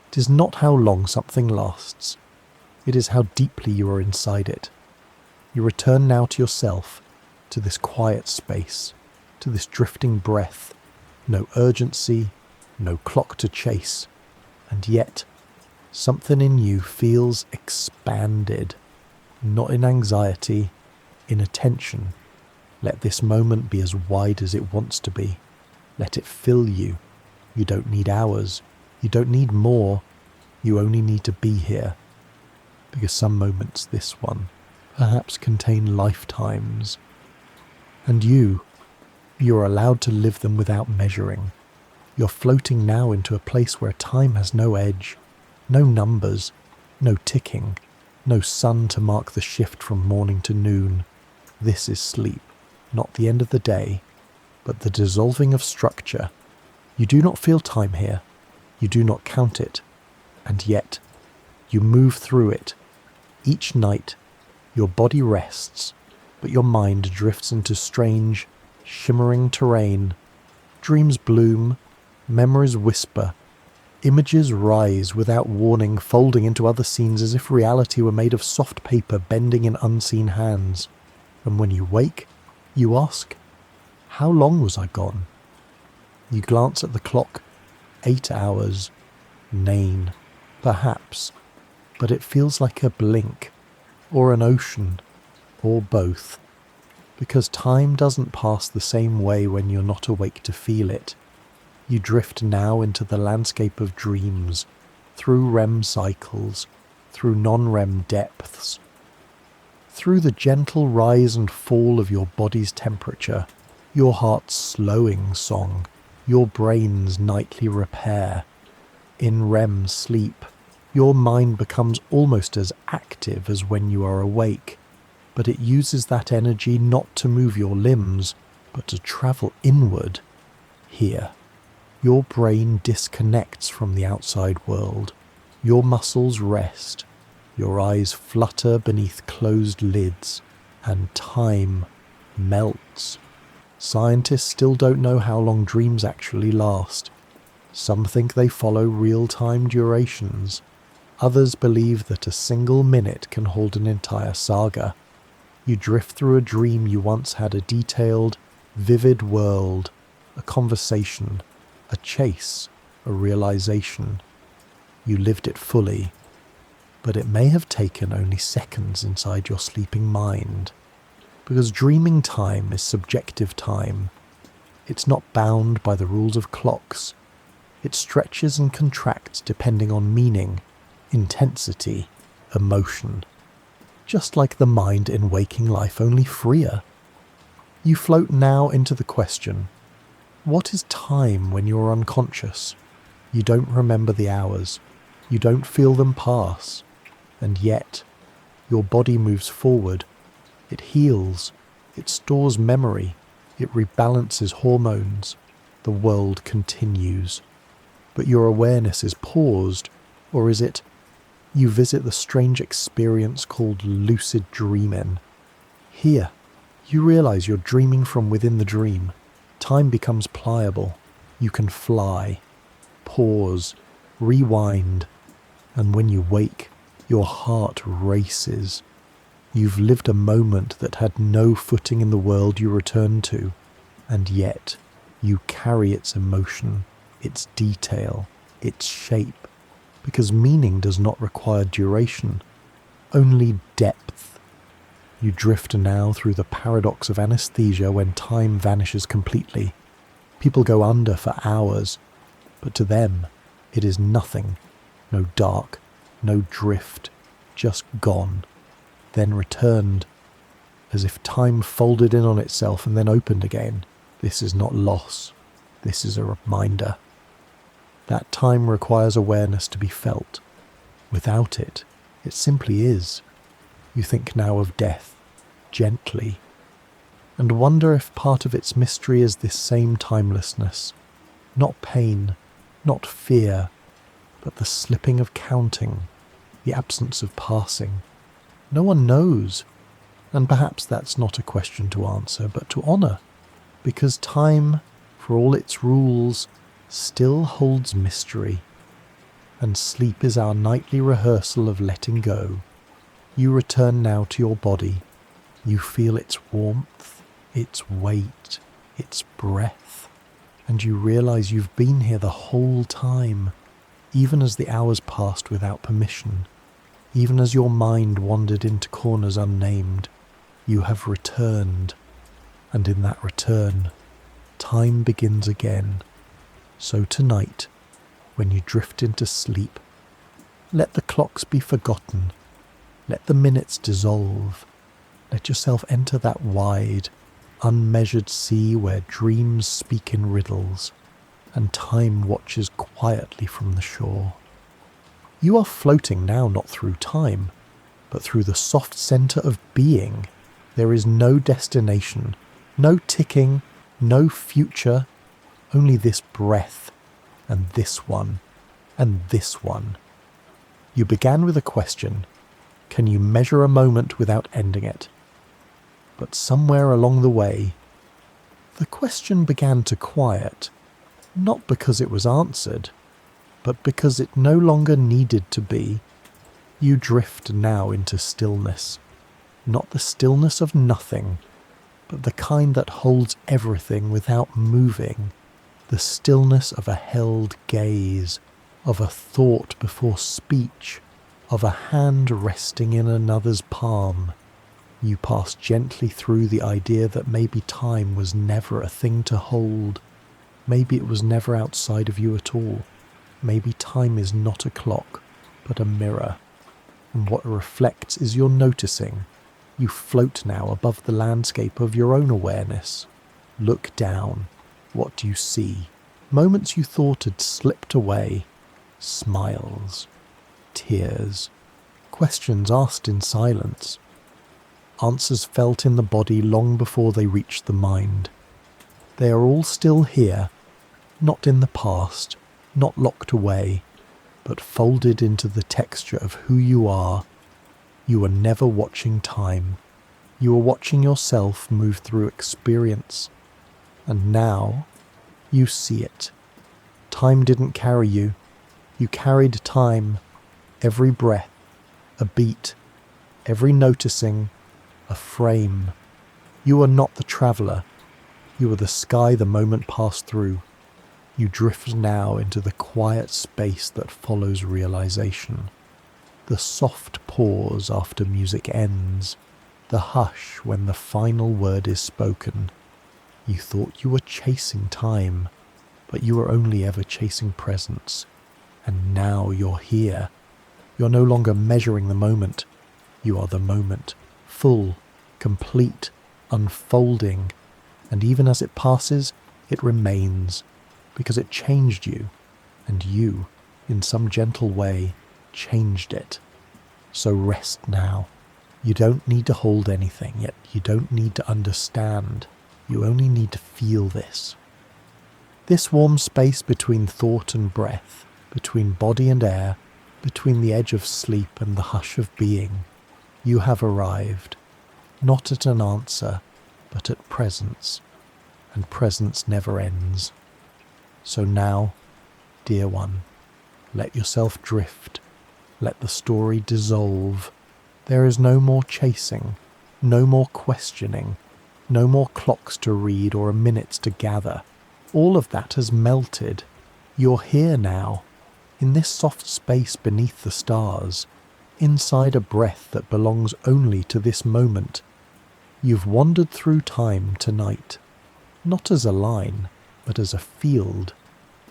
It is not how long something lasts. It is how deeply you are inside it. You return now to yourself, to this quiet space, to this drifting breath. No urgency, no clock to chase. And yet, something in you feels expanded. Not in anxiety, in attention. Let this moment be as wide as it wants to be. Let it fill you. You don't need hours. You don't need more. You only need to be here. Because some moments, this one, perhaps contain lifetimes. And you're allowed to live them without measuring. You're floating now into a place where time has no edge, no numbers, no ticking, no sun to mark the shift from morning to noon. This is sleep, not the end of the day, but the dissolving of structure. You do not feel time here. You do not count it. And yet, you move through it. Each night, your body rests, but your mind drifts into strange, shimmering terrain. Dreams bloom, memories whisper, images rise without warning, folding into other scenes as if reality were made of soft paper bending in unseen hands. And when you wake, you ask, how long was I gone? You glance at the clock, 8 hours, Nain, perhaps, but it feels like a blink, or an ocean, or both. Because time doesn't pass the same way when you're not awake to feel it. You drift now into the landscape of dreams, through REM cycles, through non-REM depths, through the gentle rise and fall of your body's temperature, your heart's slowing song, your brain's nightly repair. In REM sleep, your mind becomes almost as active as when you are awake, but it uses that energy not to move your limbs, but to travel inward. Here, your brain disconnects from the outside world. Your muscles rest. Your eyes flutter beneath closed lids, and time melts. Scientists still don't know how long dreams actually last. Some think they follow real-time durations. Others believe that a single minute can hold an entire saga. You drift through a dream you once had, a detailed, vivid world, a conversation, a chase, a realization. You lived it fully, but it may have taken only seconds inside your sleeping mind. Because dreaming time is subjective time. It's not bound by the rules of clocks. It stretches and contracts depending on meaning, intensity, emotion. Just like the mind in waking life, only freer. You float now into the question, what is time when you're unconscious? You don't remember the hours. You don't feel them pass. And yet, your body moves forward. It heals. It stores memory. It rebalances hormones. The world continues. But your awareness is paused, or is it, you visit the strange experience called lucid dreaming. Here, you realize you're dreaming from within the dream. Time becomes pliable. You can fly, pause, rewind, and when you wake, your heart races. You've lived a moment that had no footing in the world you returned to, and yet you carry its emotion, its detail, its shape, because meaning does not require duration, only depth. You drift now through the paradox of anesthesia when time vanishes completely. People go under for hours, but to them it is nothing, no dark, no drift, just gone, then returned, as if time folded in on itself and then opened again. This is not loss, this is a reminder. That time requires awareness to be felt. Without it, it simply is. You think now of death, gently, and wonder if part of its mystery is this same timelessness. Not pain, not fear, but the slipping of counting, the absence of passing. No one knows, and perhaps that's not a question to answer, but to honour, because time, for all its rules, still holds mystery, and sleep is our nightly rehearsal of letting go. You return now to your body. You feel its warmth, its weight, its breath, and you realise you've been here the whole time, even as the hours passed without permission, even as your mind wandered into corners unnamed. You have returned, and in that return, time begins again. So tonight, when you drift into sleep, let the clocks be forgotten, let the minutes dissolve, let yourself enter that wide, unmeasured sea where dreams speak in riddles, and time watches quietly from the shore. You are floating now not through time, but through the soft centre of being. There is no destination, no ticking, no future, only this breath, and this one, and this one. You began with a question. Can you measure a moment without ending it? But somewhere along the way, the question began to quiet, not because it was answered, but because it no longer needed to be. You drift now into stillness, not the stillness of nothing, but the kind that holds everything without moving, the stillness of a held gaze, of a thought before speech, of a hand resting in another's palm. You pass gently through the idea that maybe time was never a thing to hold. Maybe it was never outside of you at all. Maybe time is not a clock, but a mirror. And what it reflects is your noticing. You float now above the landscape of your own awareness. Look down. What do you see? Moments you thought had slipped away. Smiles. Tears. Questions asked in silence. Answers felt in the body long before they reached the mind. They are all still here, not in the past, not locked away, but folded into the texture of who you are. You are never watching time. You are watching yourself move through experience. And now, you see it. Time didn't carry you. You carried time. Every breath, a beat, every noticing, a frame. You are not the traveller. You are the sky the moment passed through. You drift now into the quiet space that follows realization. The soft pause after music ends. The hush when the final word is spoken. You thought you were chasing time, but you were only ever chasing presence. And now you're here. You're no longer measuring the moment. You are the moment, full, complete, unfolding, and even as it passes, it remains, because it changed you, and you, in some gentle way, changed it. So rest now. You don't need to hold anything, yet you don't need to understand. You only need to feel this. This warm space between thought and breath, between body and air, between the edge of sleep and the hush of being, you have arrived, not at an answer, but at presence, and presence never ends. So now, dear one, let yourself drift, let the story dissolve. There is no more chasing, no more questioning, no more clocks to read or minutes to gather. All of that has melted. You're here now, in this soft space beneath the stars, inside a breath that belongs only to this moment. You've wandered through time tonight, not as a line, but as a field,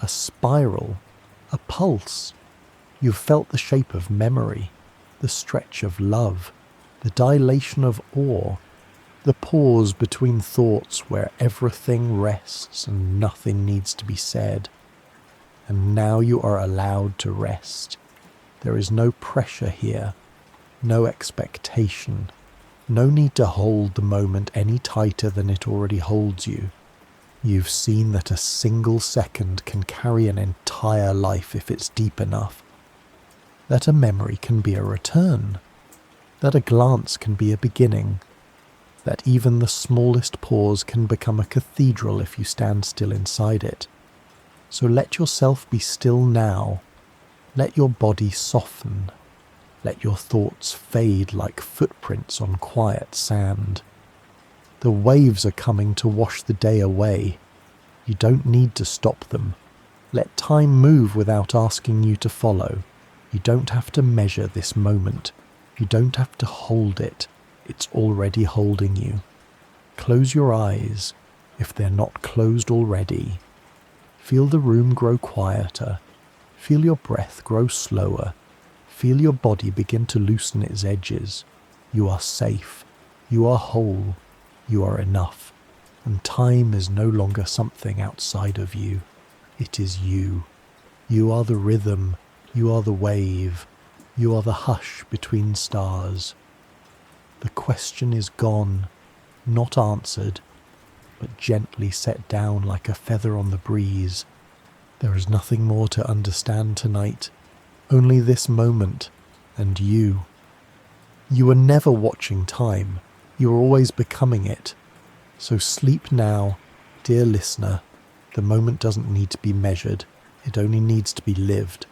a spiral, a pulse. You've felt the shape of memory, the stretch of love, the dilation of awe, the pause between thoughts where everything rests and nothing needs to be said. And now you are allowed to rest. There is no pressure here, no expectation, no need to hold the moment any tighter than it already holds you. You've seen that a single second can carry an entire life if it's deep enough. That a memory can be a return. That a glance can be a beginning. That even the smallest pause can become a cathedral if you stand still inside it. So let yourself be still now. Let your body soften. Let your thoughts fade like footprints on quiet sand. The waves are coming to wash the day away. You don't need to stop them. Let time move without asking you to follow. You don't have to measure this moment. You don't have to hold it. It's already holding you. Close your eyes, if they're not closed already. Feel the room grow quieter. Feel your breath grow slower. Feel your body begin to loosen its edges. You are safe. You are whole. You are enough. And time is no longer something outside of you. It is you. You are the rhythm. You are the wave. You are the hush between stars. The question is gone, not answered, but gently set down like a feather on the breeze. There is nothing more to understand tonight, only this moment and you. You are never watching time, you are always becoming it. So sleep now, dear listener. The moment doesn't need to be measured, it only needs to be lived.